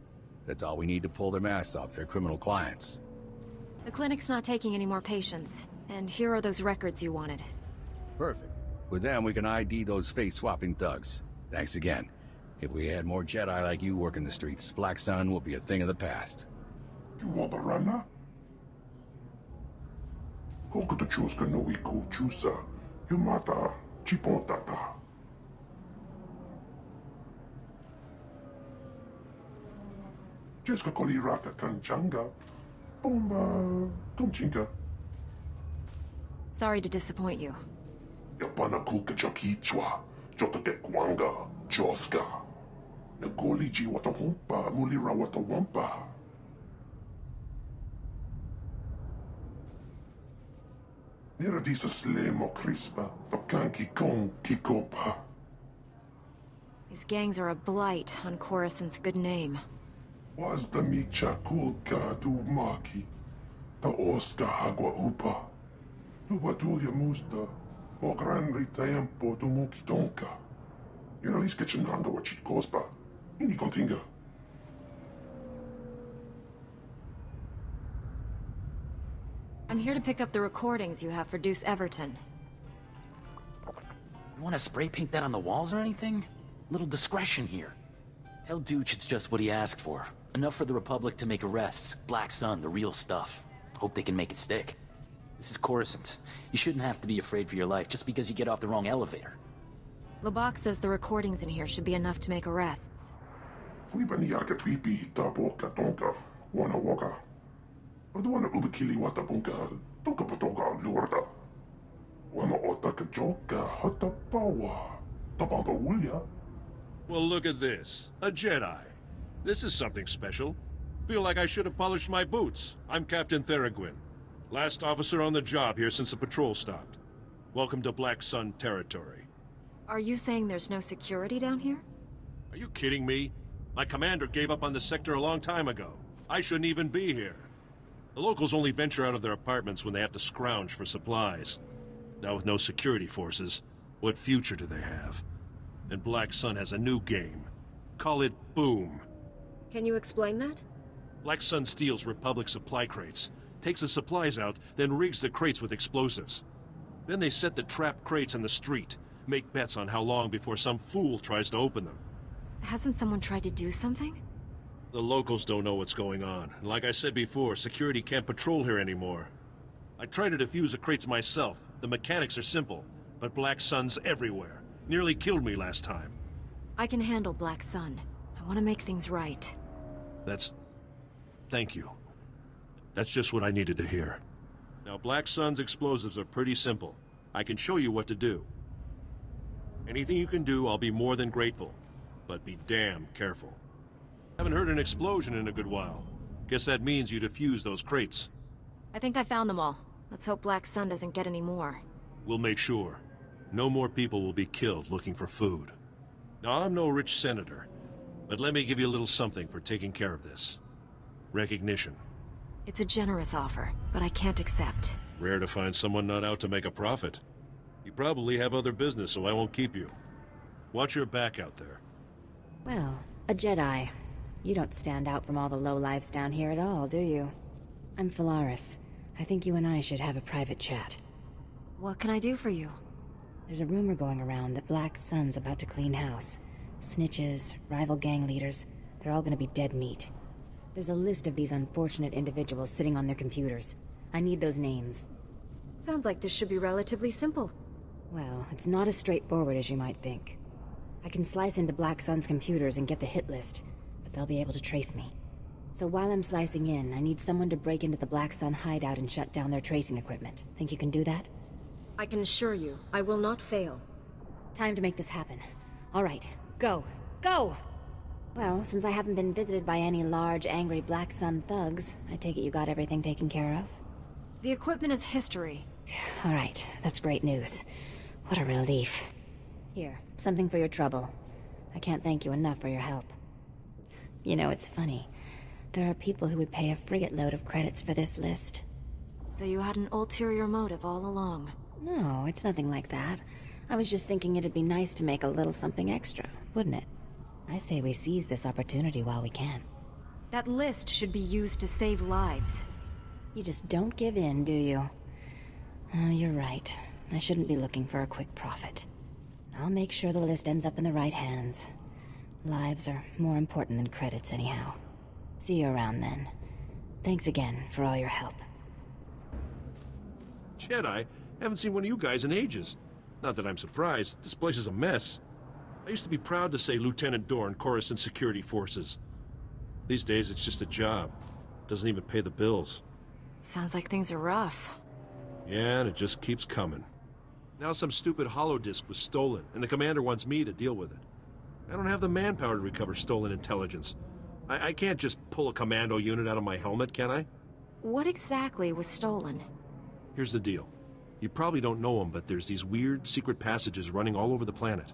That's all we need to pull their masks off their criminal clients. The clinic's not taking any more patients, and here are those records you wanted. Perfect. With them, we can ID those face-swapping thugs. Thanks again. If we had more Jedi like you working the streets, Black Sun will be a thing of the past. You want a runner? Kokuta chuska no iku chusa. Yumata chipontata. Jeska koliraka kanchanga. Bomba kumchinka. Sorry to disappoint you. Yapana kulka chakichwa. Jota ke kwanga. Joska. Nagoliji wata humpa. Mulira wata wampa. Niradisa slemo crispa. Tokanki kong kikopa. These gangs are a blight on Coruscant's good name. Was the micha kulka du maki. Ta oska hagwa upa. Tu batulia musta. O gran tempo tu muki tonka. Iraliska chenanga wa chitkospa. Ini kontinga. I'm here to pick up the recordings you have for Deuce Everton. You want to spray paint that on the walls or anything? Little discretion here. Tell Dooch it's just what he asked for. Enough for the Republic to make arrests. Black Sun, the real stuff. Hope they can make it stick. This is Coruscant. You shouldn't have to be afraid for your life just because you get off the wrong elevator. Labak says the recordings in here should be enough to make arrests. Fuibaniaka twipi taboka tonka. Wana waka. Paduana ubikili wata bunka. Tonka patonga lurda. Wana otaka joka hata pawa. Tapamba wulya. Well, look at this. A Jedi. This is something special. Feel like I should have polished my boots. I'm Captain Theraguin. Last officer on the job here since the patrol stopped. Welcome to Black Sun territory. Are you saying there's no security down here? Are you kidding me? My commander gave up on the sector a long time ago. I shouldn't even be here. The locals only venture out of their apartments when they have to scrounge for supplies. Now with no security forces, what future do they have? And Black Sun has a new game. Call it Boom. Can you explain that? Black Sun steals Republic supply crates, takes the supplies out, then rigs the crates with explosives. Then they set the trapped crates in the street, make bets on how long before some fool tries to open them. Hasn't someone tried to do something? The locals don't know what's going on, and like I said before, security can't patrol here anymore. I tried to defuse the crates myself. The mechanics are simple, but Black Sun's everywhere. Nearly killed me last time. I can handle Black Sun. I want to make things right. Thank you. That's just what I needed to hear. Now, Black Sun's explosives are pretty simple. I can show you what to do. Anything you can do, I'll be more than grateful. But be damn careful. Haven't heard an explosion in a good while. Guess that means you defuse those crates. I think I found them all. Let's hope Black Sun doesn't get any more. We'll make sure. No more people will be killed looking for food. Now, I'm no rich senator, but let me give you a little something for taking care of this. Recognition. It's a generous offer, but I can't accept. Rare to find someone not out to make a profit. You probably have other business, so I won't keep you. Watch your back out there. Well, a Jedi. You don't stand out from all the lowlifes down here at all, do you? I'm Phalaris. I think you and I should have a private chat. What can I do for you? There's a rumor going around that Black Sun's about to clean house. Snitches, rival gang leaders, they're all gonna be dead meat. There's a list of these unfortunate individuals sitting on their computers. I need those names. Sounds like this should be relatively simple. Well, it's not as straightforward as you might think. I can slice into Black Sun's computers and get the hit list, but they'll be able to trace me. So while I'm slicing in, I need someone to break into the Black Sun hideout and shut down their tracing equipment. Think you can do that? I can assure you, I will not fail. Time to make this happen. All right, go! Go! Well, since I haven't been visited by any large, angry Black Sun thugs, I take it you got everything taken care of? The equipment is history. All right, that's great news. What a relief. Here, something for your trouble. I can't thank you enough for your help. You know, it's funny. There are people who would pay a frigate load of credits for this list. So you had an ulterior motive all along? No, it's nothing like that. I was just thinking it'd be nice to make a little something extra, wouldn't it? I say we seize this opportunity while we can. That list should be used to save lives. You just don't give in, do you? Oh, you're right. I shouldn't be looking for a quick profit. I'll make sure the list ends up in the right hands. Lives are more important than credits anyhow. See you around then. Thanks again for all your help. Jedi? Haven't seen one of you guys in ages. Not that I'm surprised. This place is a mess. I used to be proud to say Lieutenant Dorn, Coruscant Security Forces. These days, it's just a job. Doesn't even pay the bills. Sounds like things are rough. Yeah, and it just keeps coming. Now some stupid holodisk was stolen, and the commander wants me to deal with it. I don't have the manpower to recover stolen intelligence. I can't just pull a commando unit out of my helmet, can I? What exactly was stolen? Here's the deal. You probably don't know them, but there's these weird, secret passages running all over the planet.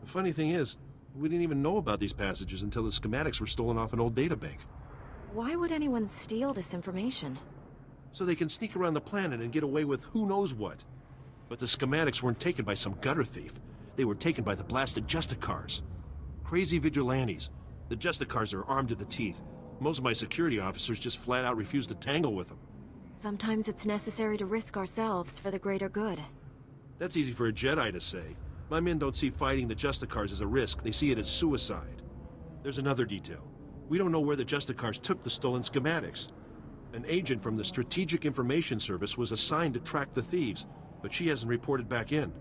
The funny thing is, we didn't even know about these passages until the schematics were stolen off an old databank. Why would anyone steal this information? So they can sneak around the planet and get away with who knows what. But the schematics weren't taken by some gutter thief. They were taken by the blasted Justicars. Crazy vigilantes. The Justicars are armed to the teeth. Most of my security officers just flat out refuse to tangle with them. Sometimes it's necessary to risk ourselves for the greater good. That's easy for a Jedi to say. My men don't see fighting the Justicars as a risk. They see it as suicide. There's another detail. We don't know where the Justicars took the stolen schematics. An agent from the Strategic Information Service was assigned to track the thieves, but she hasn't reported back in.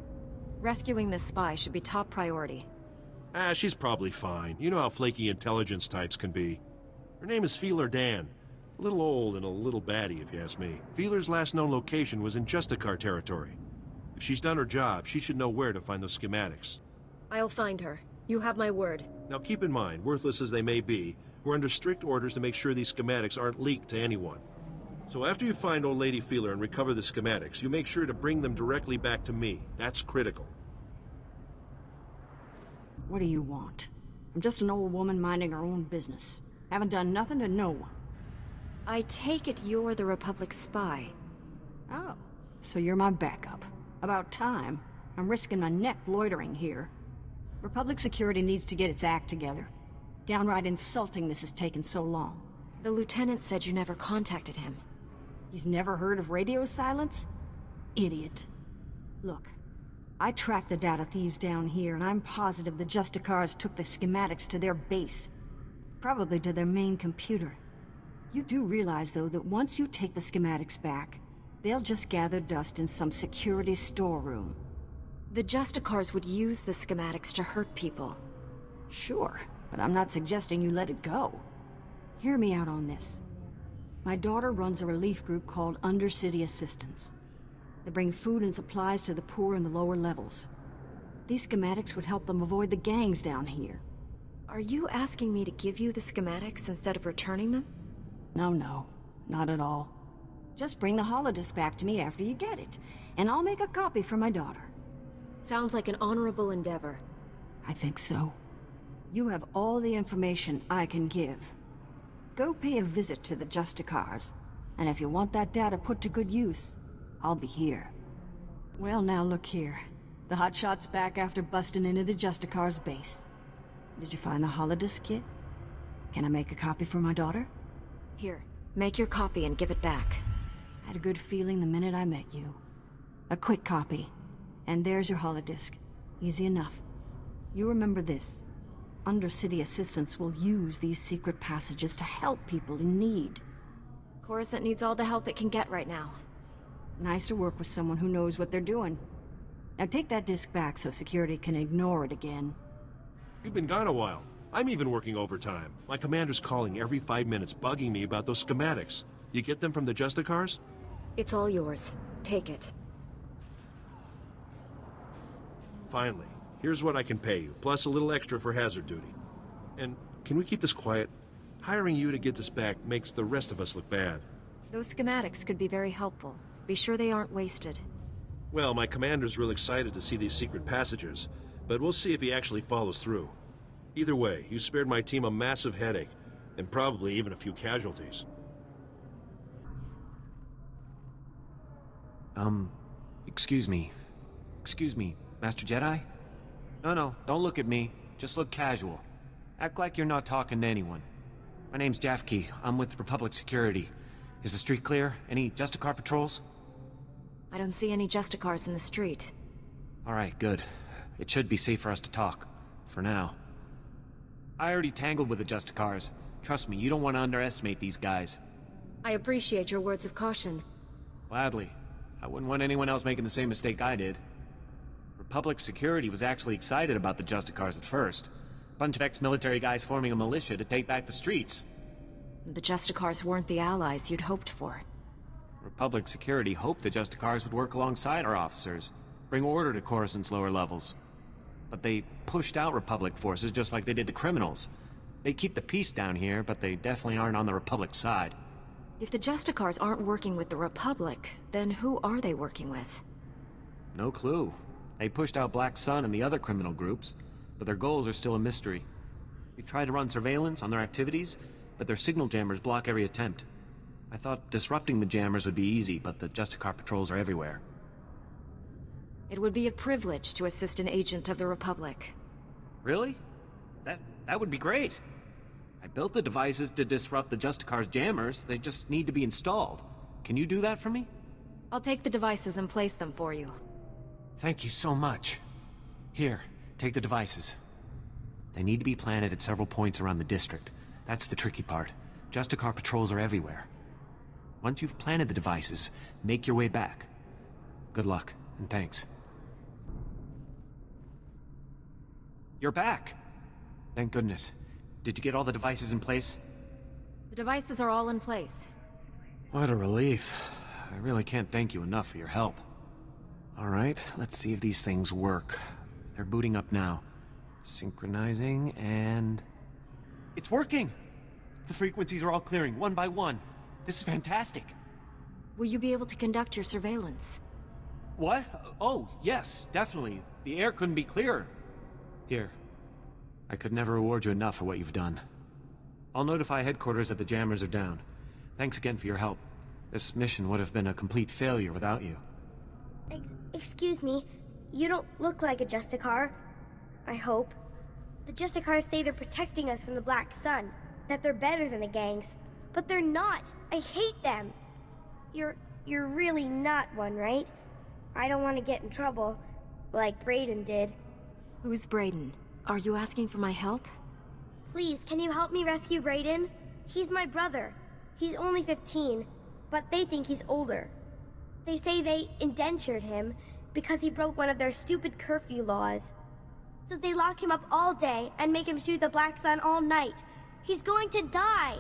Rescuing this spy should be top priority. She's probably fine. You know how flaky intelligence types can be. Her name is Feeler Dan. A little old and a little batty, if you ask me. Feeler's last known location was in Justicar territory. If she's done her job, she should know where to find those schematics. I'll find her. You have my word. Now keep in mind, worthless as they may be, we're under strict orders to make sure these schematics aren't leaked to anyone. So after you find old Lady Feeler and recover the schematics, you make sure to bring them directly back to me. That's critical. What do you want? I'm just an old woman minding her own business. Haven't done nothing to no one. I take it you're the Republic spy. Oh, so you're my backup. About time. I'm risking my neck loitering here. Republic security needs to get its act together. Downright insulting this has taken so long. The lieutenant said you never contacted him. He's never heard of radio silence? Idiot. Look, I tracked the data thieves down here, and I'm positive the Justicars took the schematics to their base. Probably to their main computer. You do realize, though, that once you take the schematics back, they'll just gather dust in some security storeroom. The Justicars would use the schematics to hurt people. Sure, but I'm not suggesting you let it go. Hear me out on this. My daughter runs a relief group called Undercity Assistance. They bring food and supplies to the poor in the lower levels. These schematics would help them avoid the gangs down here. Are you asking me to give you the schematics instead of returning them? No, not at all. Just bring the holodisk back to me after you get it, and I'll make a copy for my daughter. Sounds like an honorable endeavor. I think so. You have all the information I can give. Go pay a visit to the Justicars, and if you want that data put to good use, I'll be here. Well, now look here. The hotshot's back after busting into the Justicars' base. Did you find the holodisk yet? Can I make a copy for my daughter? Here, make your copy and give it back. I had a good feeling the minute I met you. A quick copy, and there's your holodisk. Easy enough. You remember this. Undercity Assistance will use these secret passages to help people in need. Coruscant needs all the help it can get right now. Nice to work with someone who knows what they're doing. Now take that disc back so security can ignore it again. You've been gone a while. I'm even working overtime. My commander's calling every 5 minutes, bugging me about those schematics. You get them from the Justicars? It's all yours. Take it. Finally. Here's what I can pay you, plus a little extra for hazard duty. And can we keep this quiet? Hiring you to get this back makes the rest of us look bad. Those schematics could be very helpful. Be sure they aren't wasted. Well, my commander's real excited to see these secret passages, but we'll see if he actually follows through. Either way, you spared my team a massive headache, and probably even a few casualties. Excuse me. Excuse me, Master Jedi? No, don't look at me. Just look casual. Act like you're not talking to anyone. My name's Jafke. I'm with Republic Security. Is the street clear? Any Justicar patrols? I don't see any Justicars in the street. Alright, good. It should be safe for us to talk. For now. I already tangled with the Justicars. Trust me, you don't want to underestimate these guys. I appreciate your words of caution. Gladly. I wouldn't want anyone else making the same mistake I did. Republic security was actually excited about the Justicars at first. Bunch of ex-military guys forming a militia to take back the streets. The Justicars weren't the allies you'd hoped for. Republic security hoped the Justicars would work alongside our officers, bring order to Coruscant's lower levels. But they pushed out Republic forces just like they did the criminals. They keep the peace down here, but they definitely aren't on the Republic side. If the Justicars aren't working with the Republic, then who are they working with? No clue. They pushed out Black Sun and the other criminal groups, but their goals are still a mystery. We've tried to run surveillance on their activities, but their signal jammers block every attempt. I thought disrupting the jammers would be easy, but the Justicar patrols are everywhere. It would be a privilege to assist an agent of the Republic. Really? That would be great. I built the devices to disrupt the Justicar's jammers. They just need to be installed. Can you do that for me? I'll take the devices and place them for you. Thank you so much. Here, take the devices. They need to be planted at several points around the district. That's the tricky part. Justicar patrols are everywhere. Once you've planted the devices, make your way back. Good luck, and thanks. You're back! Thank goodness. Did you get all the devices in place? The devices are all in place. What a relief. I really can't thank you enough for your help. Alright, let's see if these things work. They're booting up now. Synchronizing, and... It's working! The frequencies are all clearing, one by one. This is fantastic. Will you be able to conduct your surveillance? What? Oh, yes, definitely. The air couldn't be clearer. Here. I could never reward you enough for what you've done. I'll notify headquarters that the jammers are down. Thanks again for your help. This mission would have been a complete failure without you. Excuse me, you don't look like a Justicar. I hope. The Justicars say they're protecting us from the Black Sun, that they're better than the gangs. But they're not! I hate them! You're really not one, right? I don't want to get in trouble, like Brayden did. Who's Brayden? Are you asking for my help? Please, can you help me rescue Brayden? He's my brother. He's only 15, but they think he's older. They say they indentured him because he broke one of their stupid curfew laws. So they lock him up all day and make him shoot the Black Sun all night. He's going to die!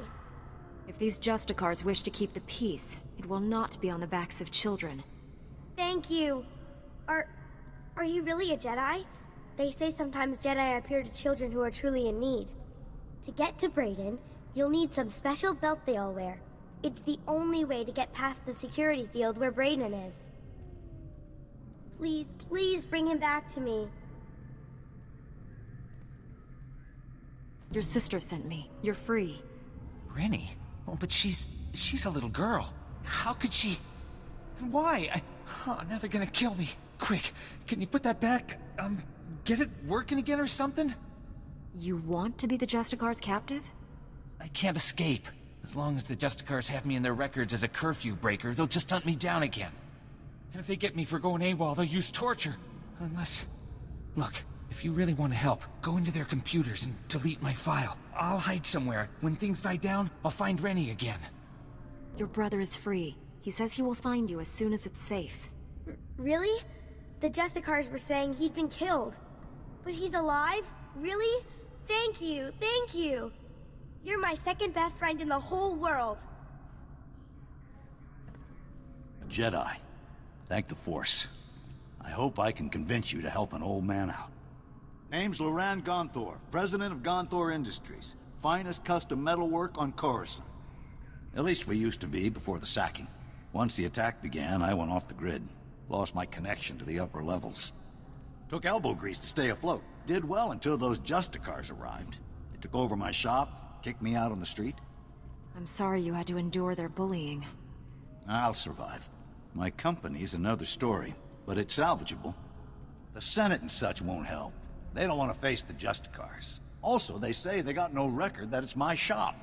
If these Justicars wish to keep the peace, it will not be on the backs of children. Thank you. Are you really a Jedi? They say sometimes Jedi appear to children who are truly in need. To get to Brayden, you'll need some special belt they all wear. It's the only way to get past the security field where Brayden is. Please, please bring him back to me. Your sister sent me. You're free. Rennie? Oh, but she's a little girl. How could she... Why? Oh, now they're gonna kill me. Quick, can you put that back? Get it working again or something? You want to be the Justicar's captive? I can't escape. As long as the Justicars have me in their records as a curfew breaker, they'll just hunt me down again. And if they get me for going AWOL, they'll use torture. Unless... Look, if you really want to help, go into their computers and delete my file. I'll hide somewhere. When things die down, I'll find Rennie again. Your brother is free. He says he will find you as soon as it's safe. Really? The Justicars were saying he'd been killed. But he's alive? Really? Thank you, thank you! You're my second best friend in the whole world! Jedi. Thank the Force. I hope I can convince you to help an old man out. Name's Loran Gonthor, president of Gonthor Industries. Finest custom metalwork on Coruscant. At least we used to be before the sacking. Once the attack began, I went off the grid. Lost my connection to the upper levels. Took elbow grease to stay afloat. Did well until those Justicars arrived. They took over my shop, kicked me out on the street. I'm sorry you had to endure their bullying. I'll survive. My company's another story, but it's salvageable. The Senate and such won't help. They don't want to face the Justicars. Also, they say they got no record that it's my shop.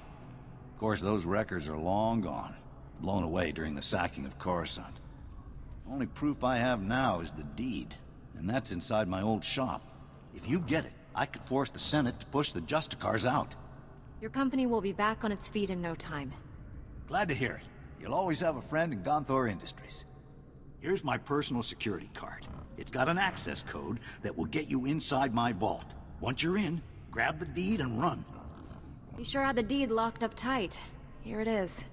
Of course, those records are long gone. blown away during the sacking of Coruscant. Only proof I have now is the deed, and that's inside my old shop. If you get it, I could force the Senate to push the Justicars out. Your company will be back on its feet in no time. Glad to hear it. You'll always have a friend in Gonthor Industries. Here's my personal security card. It's got an access code that will get you inside my vault. Once you're in, grab the deed and run. You sure had the deed locked up tight. Here it is.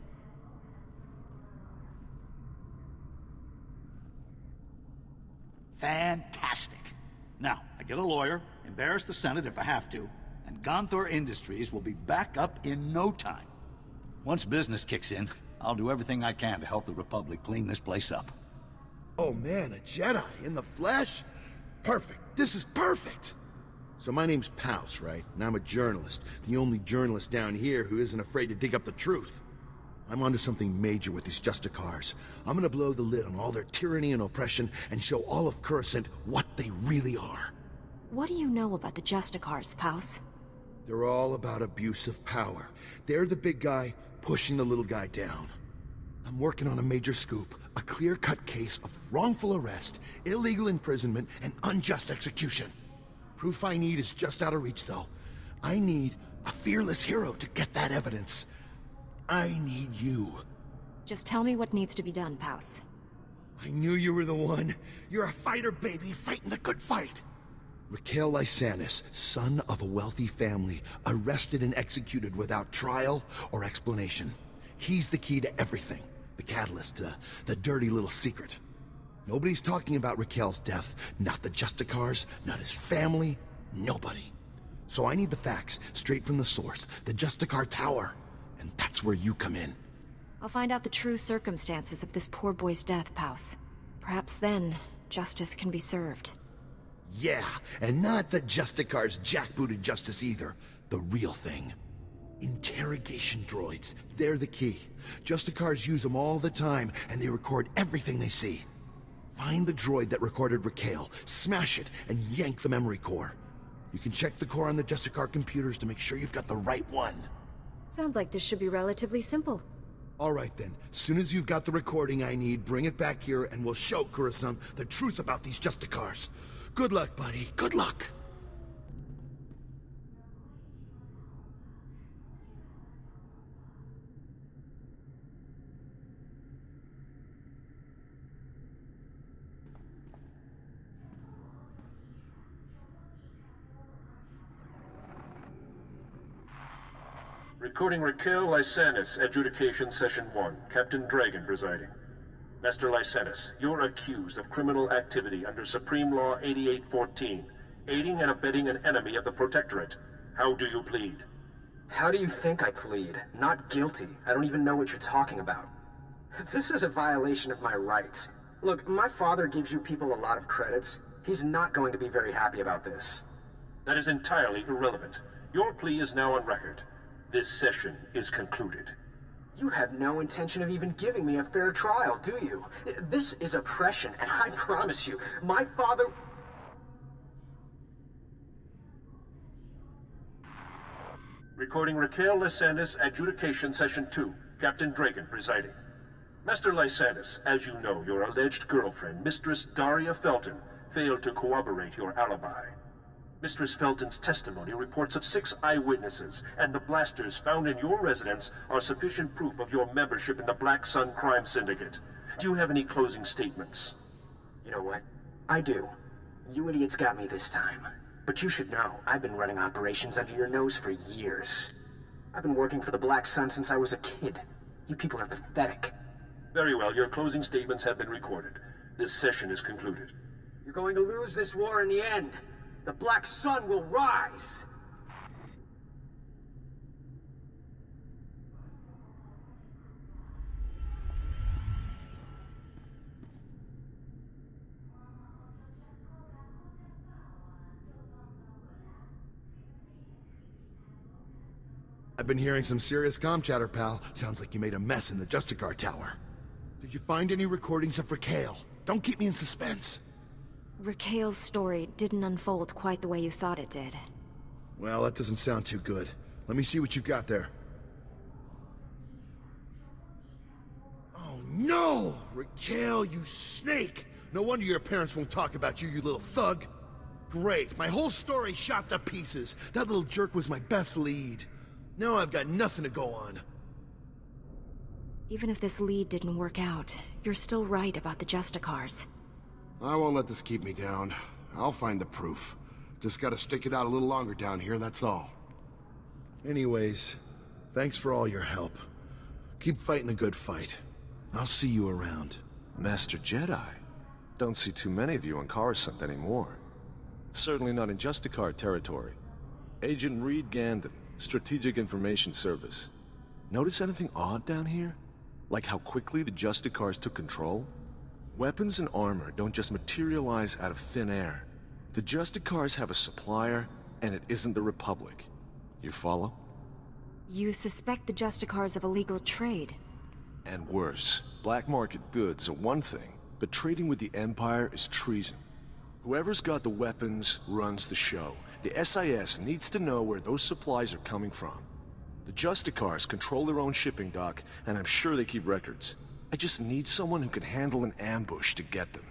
Fantastic. Now, I get a lawyer, embarrass the Senate if I have to, and Gonthor Industries will be back up in no time. Once business kicks in, I'll do everything I can to help the Republic clean this place up. Oh man, a Jedi in the flesh? Perfect. This is perfect. So my name's Pouse, right? And I'm a journalist. The only journalist down here who isn't afraid to dig up the truth. I'm onto something major with these Justicars. I'm gonna blow the lid on all their tyranny and oppression and show all of Coruscant what they really are. What do you know about the Justicars, Pouse? They're all about abuse of power. They're the big guy pushing the little guy down. I'm working on a major scoop, a clear-cut case of wrongful arrest, illegal imprisonment, and unjust execution. Proof I need is just out of reach, though. I need a fearless hero to get that evidence. I need you. Just tell me what needs to be done, Pouse. I knew you were the one. You're a fighter, baby, fighting the good fight. Raquel Lysanis, son of a wealthy family, arrested and executed without trial or explanation. He's the key to everything. The catalyst, the dirty little secret. Nobody's talking about Raquel's death. Not the Justicars, not his family, nobody. So I need the facts, straight from the source, the Justicar Tower. And that's where you come in. I'll find out the true circumstances of this poor boy's death, Pouse. Perhaps then, justice can be served. Yeah, and not the Justicar's jackbooted justice either. The real thing. Interrogation droids. They're the key. Justicars use them all the time, and they record everything they see. Find the droid that recorded Raquel, smash it, and yank the memory core. You can check the core on the Justicar computers to make sure you've got the right one. Sounds like this should be relatively simple. All right then. As soon as you've got the recording I need, bring it back here and we'll show Coruscant the truth about these Justicars. Good luck, buddy. Good luck. Recording Raquel Lysanis, Adjudication Session 1, Captain Dragon presiding. Master Lysanis, you're accused of criminal activity under Supreme Law 8814, aiding and abetting an enemy of the Protectorate. How do you plead? How do you think I plead? Not guilty. I don't even know what you're talking about. This is a violation of my rights. Look, my father gives you people a lot of credits. He's not going to be very happy about this. That is entirely irrelevant. Your plea is now on record. This session is concluded. You have no intention of even giving me a fair trial, do you? This is oppression, and I promise you, my father... Recording Raquel Lysanis, Adjudication Session 2, Captain Dragon presiding. Master Lysanis, as you know, your alleged girlfriend, Mistress Daria Felton, failed to corroborate your alibi. Mistress Felton's testimony reports of 6 eyewitnesses, and the blasters found in your residence are sufficient proof of your membership in the Black Sun Crime Syndicate. Do you have any closing statements? You know what? I do. You idiots got me this time. But you should know, I've been running operations under your nose for years. I've been working for the Black Sun since I was a kid. You people are pathetic. Very well, your closing statements have been recorded. This session is concluded. You're going to lose this war in the end. The Black Sun will rise! I've been hearing some serious comm chatter, pal. Sounds like you made a mess in the Justicar Tower. Did you find any recordings of Raquel? Don't keep me in suspense. Raquel's story didn't unfold quite the way you thought it did. Well, that doesn't sound too good. Let me see what you've got there. No! Raquel, you snake! No wonder your parents won't talk about you, you little thug. Great, my whole story shot to pieces. That little jerk was my best lead. Now I've got nothing to go on. Even if this lead didn't work out, you're still right about the Justicars. I won't let this keep me down. I'll find the proof. Just gotta stick it out a little longer down here, that's all. Anyways, thanks for all your help. Keep fighting the good fight. I'll see you around. Master Jedi? Don't see too many of you on Coruscant anymore. Certainly not in Justicar territory. Agent Reed Gandon, Strategic Information Service. Notice anything odd down here? Like how quickly the Justicars took control? Weapons and armor don't just materialize out of thin air. The Justicars have a supplier, and it isn't the Republic. You follow? You suspect the Justicars of illegal trade. And worse, black market goods are one thing, but trading with the Empire is treason. Whoever's got the weapons runs the show. The SIS needs to know where those supplies are coming from. The Justicars control their own shipping dock, and I'm sure they keep records. I just need someone who can handle an ambush to get them.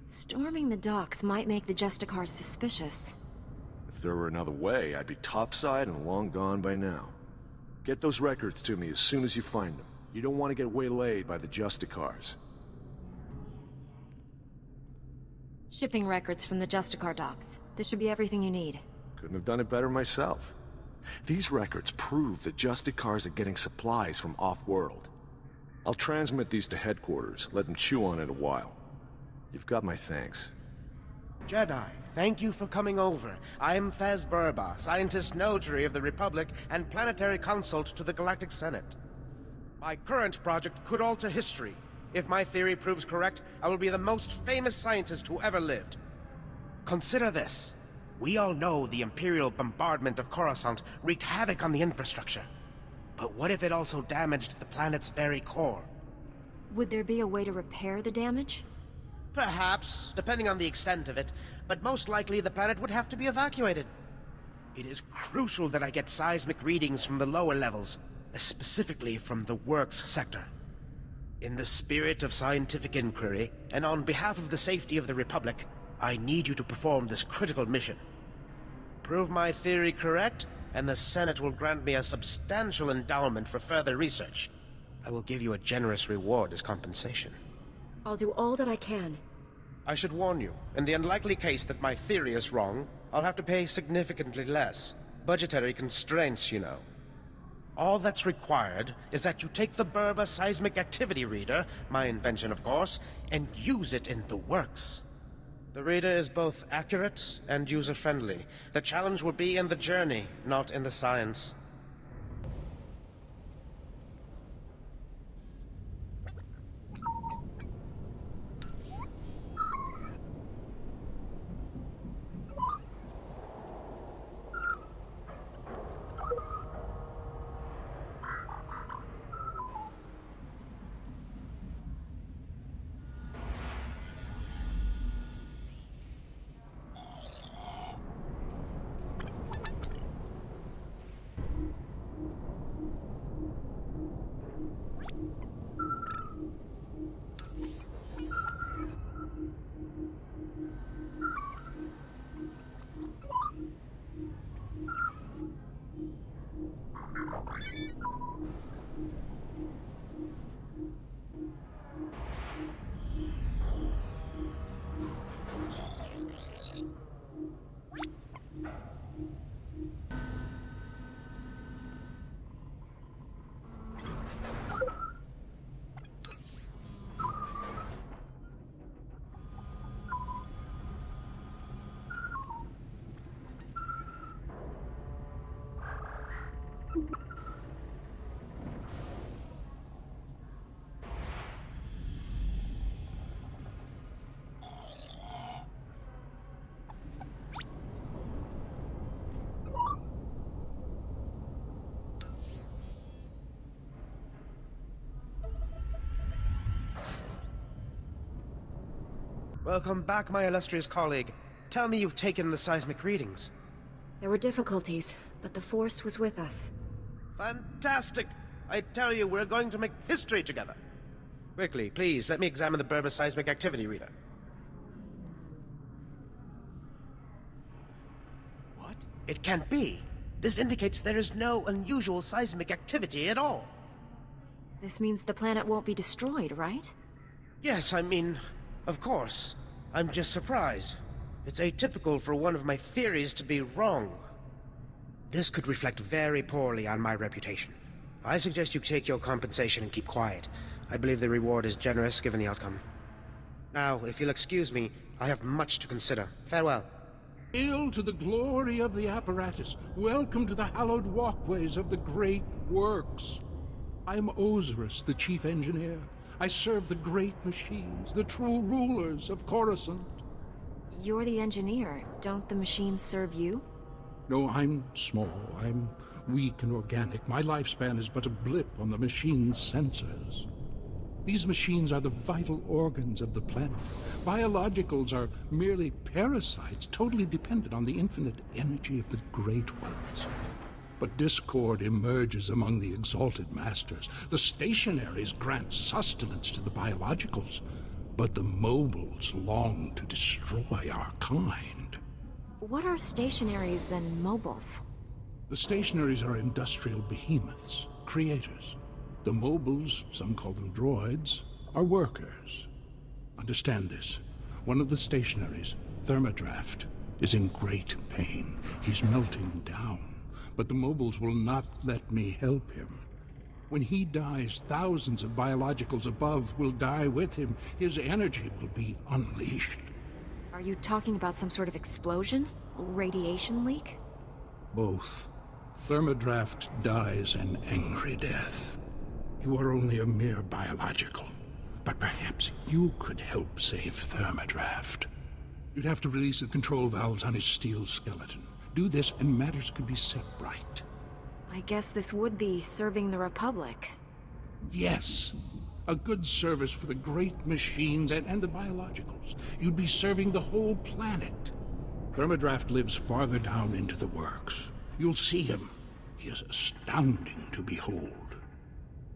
Storming the docks might make the Justicars suspicious. If there were another way, I'd be topside and long gone by now. Get those records to me as soon as you find them. You don't want to get waylaid by the Justicars. Shipping records from the Justicar docks. This should be everything you need. Couldn't have done it better myself. These records prove that Justicars are getting supplies from off-world. I'll transmit these to headquarters, let them chew on it a while. You've got my thanks. Jedi, thank you for coming over. I'm Fez Burba, Scientist Notary of the Republic and Planetary Consult to the Galactic Senate. My current project could alter history. If my theory proves correct, I will be the most famous scientist who ever lived. Consider this. We all know the Imperial bombardment of Coruscant wreaked havoc on the infrastructure. But what if it also damaged the planet's very core? Would there be a way to repair the damage? Perhaps, depending on the extent of it, but most likely the planet would have to be evacuated. It is crucial that I get seismic readings from the lower levels, specifically from the Works sector. In the spirit of scientific inquiry, and on behalf of the safety of the Republic, I need you to perform this critical mission. Prove my theory correct, and the Senate will grant me a substantial endowment for further research. I will give you a generous reward as compensation. I'll do all that I can. I should warn you, in the unlikely case that my theory is wrong, I'll have to pay significantly less. Budgetary constraints, you know. All that's required is that you take the Burba Seismic Activity Reader, my invention of course, and use it in the Works. The reader is both accurate and user-friendly. The challenge will be in the journey, not in the science. Welcome back, my illustrious colleague. Tell me you've taken the seismic readings. There were difficulties, but the Force was with us. Fantastic! I tell you, we're going to make history together. Quickly, please, let me examine the Berber seismic activity reader. What? It can't be. This indicates there is no unusual seismic activity at all. This means the planet won't be destroyed, right? Yes, I mean, of course. I'm just surprised. It's atypical for one of my theories to be wrong. This could reflect very poorly on my reputation. I suggest you take your compensation and keep quiet. I believe the reward is generous given the outcome. Now, if you'll excuse me, I have much to consider. Farewell. Hail to the glory of the apparatus. Welcome to the hallowed walkways of the great works. I am Osiris, the chief engineer. I serve the great machines, the true rulers of Coruscant. You're the engineer. Don't the machines serve you? No, I'm small. I'm weak and organic. My lifespan is but a blip on the machine's sensors. These machines are the vital organs of the planet. Biologicals are merely parasites, totally dependent on the infinite energy of the Great Ones. But discord emerges among the exalted masters. The stationaries grant sustenance to the biologicals, but the mobiles long to destroy our kind. What are stationaries and mobiles? The stationaries are industrial behemoths, creators. The mobiles, some call them droids, are workers. Understand this. One of the stationaries, Thermodraft, is in great pain. He's melting down, but the mobiles will not let me help him. When he dies, thousands of biologicals above will die with him. His energy will be unleashed. Are you talking about some sort of explosion? Radiation leak? Both. Thermodraft dies an angry death. You are only a mere biological, but perhaps you could help save Thermodraft. You'd have to release the control valves on his steel skeleton. Do this and matters could be set right. I guess this would be serving the Republic. Yes. A good service for the great machines and the biologicals. You'd be serving the whole planet. Thermodraft lives farther down into the works. You'll see him. He is astounding to behold.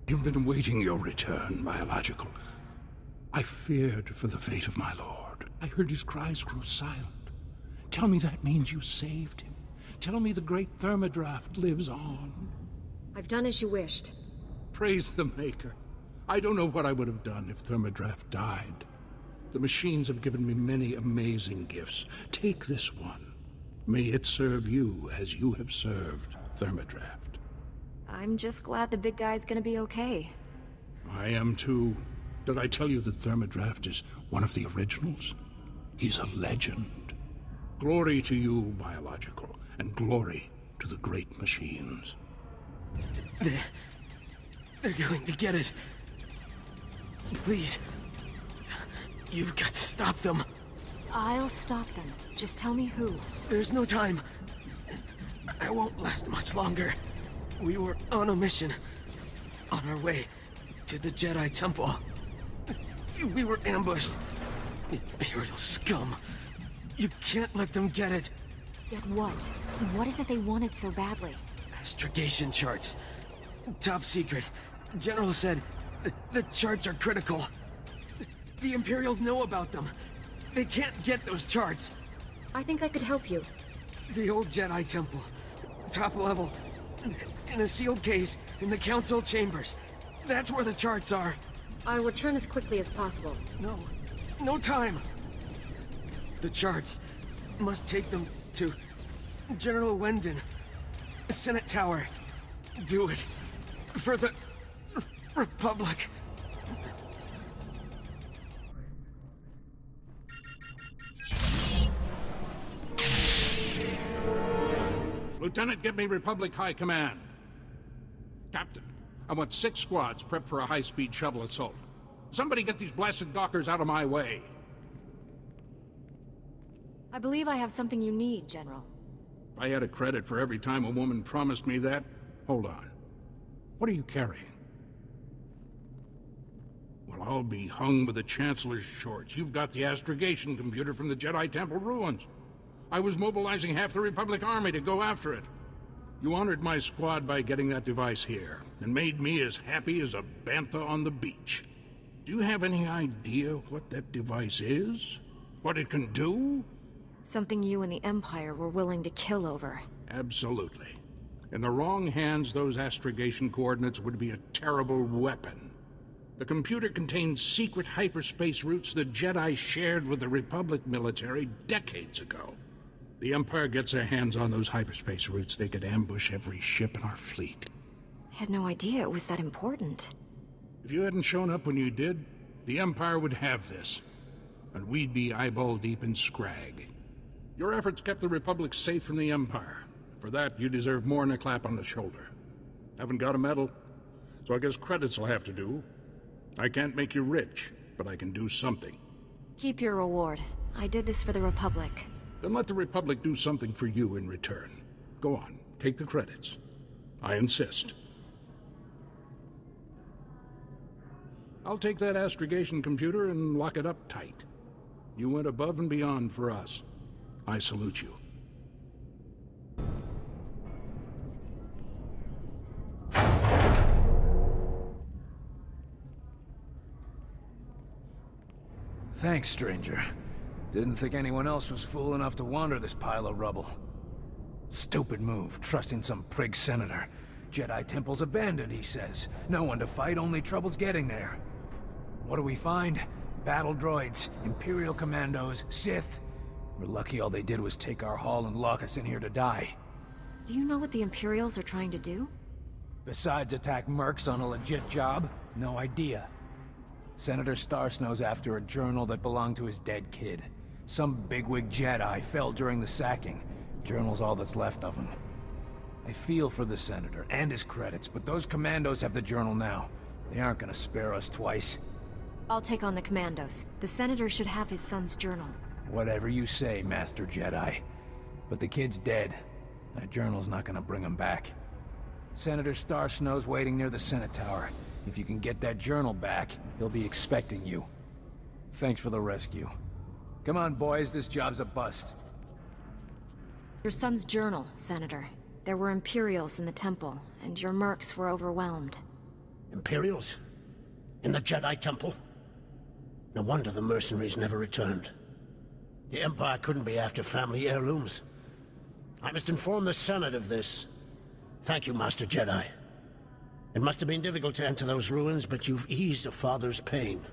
You've been awaiting your return, biological. I feared for the fate of my lord. I heard his cries grow silent. Tell me that means you saved him. Tell me the great Thermodraft lives on. I've done as you wished. Praise the Maker. I don't know what I would have done if Thermodraft died. The machines have given me many amazing gifts. Take this one. May it serve you as you have served Thermodraft. I'm just glad the big guy's gonna be okay. I am too. Did I tell you that Thermodraft is one of the originals? He's a legend. Glory to you, biological, and glory to the great machines. They're going to get it. Please. You've got to stop them. I'll stop them. Just tell me who. There's no time. I won't last much longer. We were on a mission. On our way to the Jedi Temple. We were ambushed. Imperial scum. You can't let them get it. Get what? What is it they wanted so badly? Astrogation charts. Top secret. General said the charts are critical. The Imperials know about them. They can't get those charts. I think I could help you. The old Jedi Temple. Top level. In a sealed case in the Council chambers. That's where the charts are. I'll return as quickly as possible. No time. The charts must take them to General Wendon. Senate Tower. Do it. For the Republic. Lieutenant, get me Republic High Command. Captain, I want 6 squads prepped for a high-speed shuttle assault. Somebody get these blasted gawkers out of my way. I believe I have something you need, General. If I had a credit for every time a woman promised me that... Hold on. What are you carrying? Well, I'll be hung with the Chancellor's shorts. You've got the astrogation computer from the Jedi Temple ruins. I was mobilizing half the Republic Army to go after it. You honored my squad by getting that device here, and made me as happy as a bantha on the beach. Do you have any idea what that device is? What it can do? Something you and the Empire were willing to kill over. Absolutely. In the wrong hands, those astrogation coordinates would be a terrible weapon. The computer contains secret hyperspace routes the Jedi shared with the Republic military decades ago. The Empire gets their hands on those hyperspace routes, they could ambush every ship in our fleet. I had no idea it was that important. If you hadn't shown up when you did, the Empire would have this. And we'd be eyeball deep in scrag. Your efforts kept the Republic safe from the Empire. For that, you deserve more than a clap on the shoulder. Haven't got a medal, so I guess credits will have to do. I can't make you rich, but I can do something. Keep your reward. I did this for the Republic. Then let the Republic do something for you in return. Go on, take the credits. I insist. I'll take that astrogation computer and lock it up tight. You went above and beyond for us. I salute you. Thanks, stranger. Didn't think anyone else was fool enough to wander this pile of rubble. Stupid move, trusting some prig senator. Jedi temple's abandoned, he says. No one to fight, only trouble's getting there. What do we find? Battle droids, Imperial commandos, Sith. We're lucky all they did was take our haul and lock us in here to die. Do you know what the Imperials are trying to do? Besides attack mercs on a legit job? No idea. Senator Starsnow's after a journal that belonged to his dead kid. Some bigwig Jedi fell during the sacking. Journal's all that's left of him. I feel for the Senator and his credits, but those commandos have the journal now. They aren't gonna spare us twice. I'll take on the commandos. The Senator should have his son's journal. Whatever you say, Master Jedi. But the kid's dead. That journal's not gonna bring him back. Senator Starsnow's waiting near the Senate Tower. If you can get that journal back, he'll be expecting you. Thanks for the rescue. Come on, boys, this job's a bust. Your son's journal, Senator. There were Imperials in the temple, and your mercs were overwhelmed. Imperials? In the Jedi temple? No wonder the mercenaries never returned. The Empire couldn't be after family heirlooms. I must inform the Senate of this. Thank you, Master Jedi. It must have been difficult to enter those ruins, but you've eased a father's pain.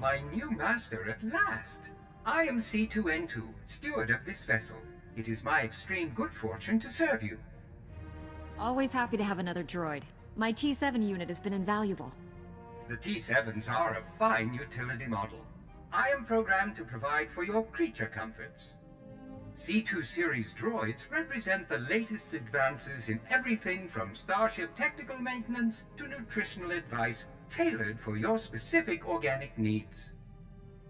My new master at last! I am C2N2, steward of this vessel. It is my extreme good fortune to serve you. Always happy to have another droid. My T7 unit has been invaluable. The T7s are a fine utility model. I am programmed to provide for your creature comforts. C2 series droids represent the latest advances in everything from starship technical maintenance to nutritional advice tailored for your specific organic needs.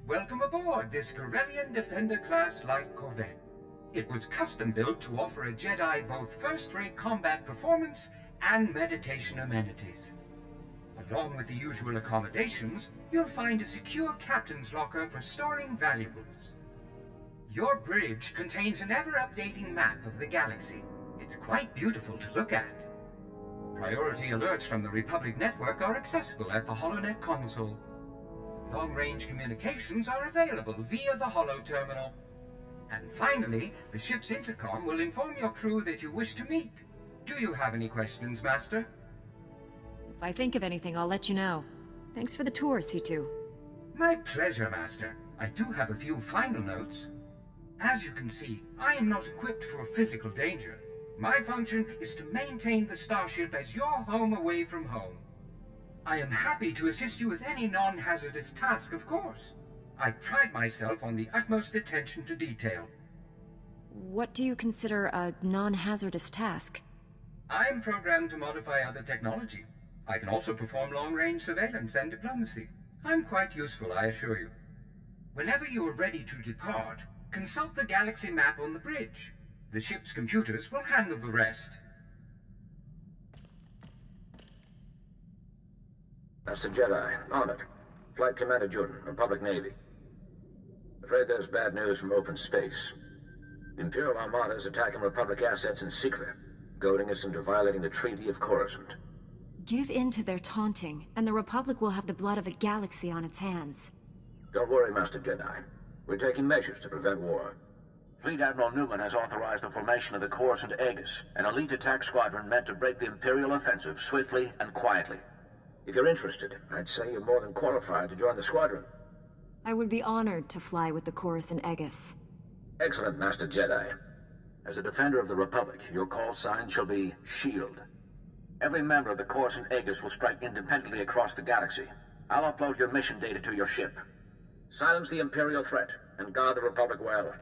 Welcome aboard this Corellian Defender-class light corvette. It was custom-built to offer a Jedi both first-rate combat performance and meditation amenities. Along with the usual accommodations, you'll find a secure captain's locker for storing valuables. Your bridge contains an ever-updating map of the galaxy. It's quite beautiful to look at. Priority alerts from the Republic network are accessible at the HoloNet console. Long-range communications are available via the Holo terminal. And finally, the ship's intercom will inform your crew that you wish to meet. Do you have any questions, Master? If I think of anything, I'll let you know. Thanks for the tour, C2. My pleasure, Master. I do have a few final notes. As you can see, I am not equipped for physical danger. My function is to maintain the starship as your home away from home. I am happy to assist you with any non-hazardous task, of course. I pride myself on the utmost attention to detail. What do you consider a non-hazardous task? I am programmed to modify other technology. I can also perform long-range surveillance and diplomacy. I'm quite useful, I assure you. Whenever you are ready to depart, consult the galaxy map on the bridge. The ship's computers will handle the rest. Master Jedi, on it. Flight Commander Jordan, Republic Navy. Afraid there's bad news from open space. The Imperial Armada is attacking Republic assets in secret, goading us into violating the Treaty of Coruscant. Give in to their taunting, and the Republic will have the blood of a galaxy on its hands. Don't worry, Master Jedi. We're taking measures to prevent war. Fleet Admiral Newman has authorized the formation of the Coruscant Aegis, an elite attack squadron meant to break the Imperial offensive swiftly and quietly. If you're interested, I'd say you're more than qualified to join the squadron. I would be honored to fly with the Coruscant Aegis. Excellent, Master Jedi. As a defender of the Republic, your call sign shall be SHIELD. Every member of the Coruscant Aegis will strike independently across the galaxy. I'll upload your mission data to your ship. Silence the Imperial threat, and guard the Republic well.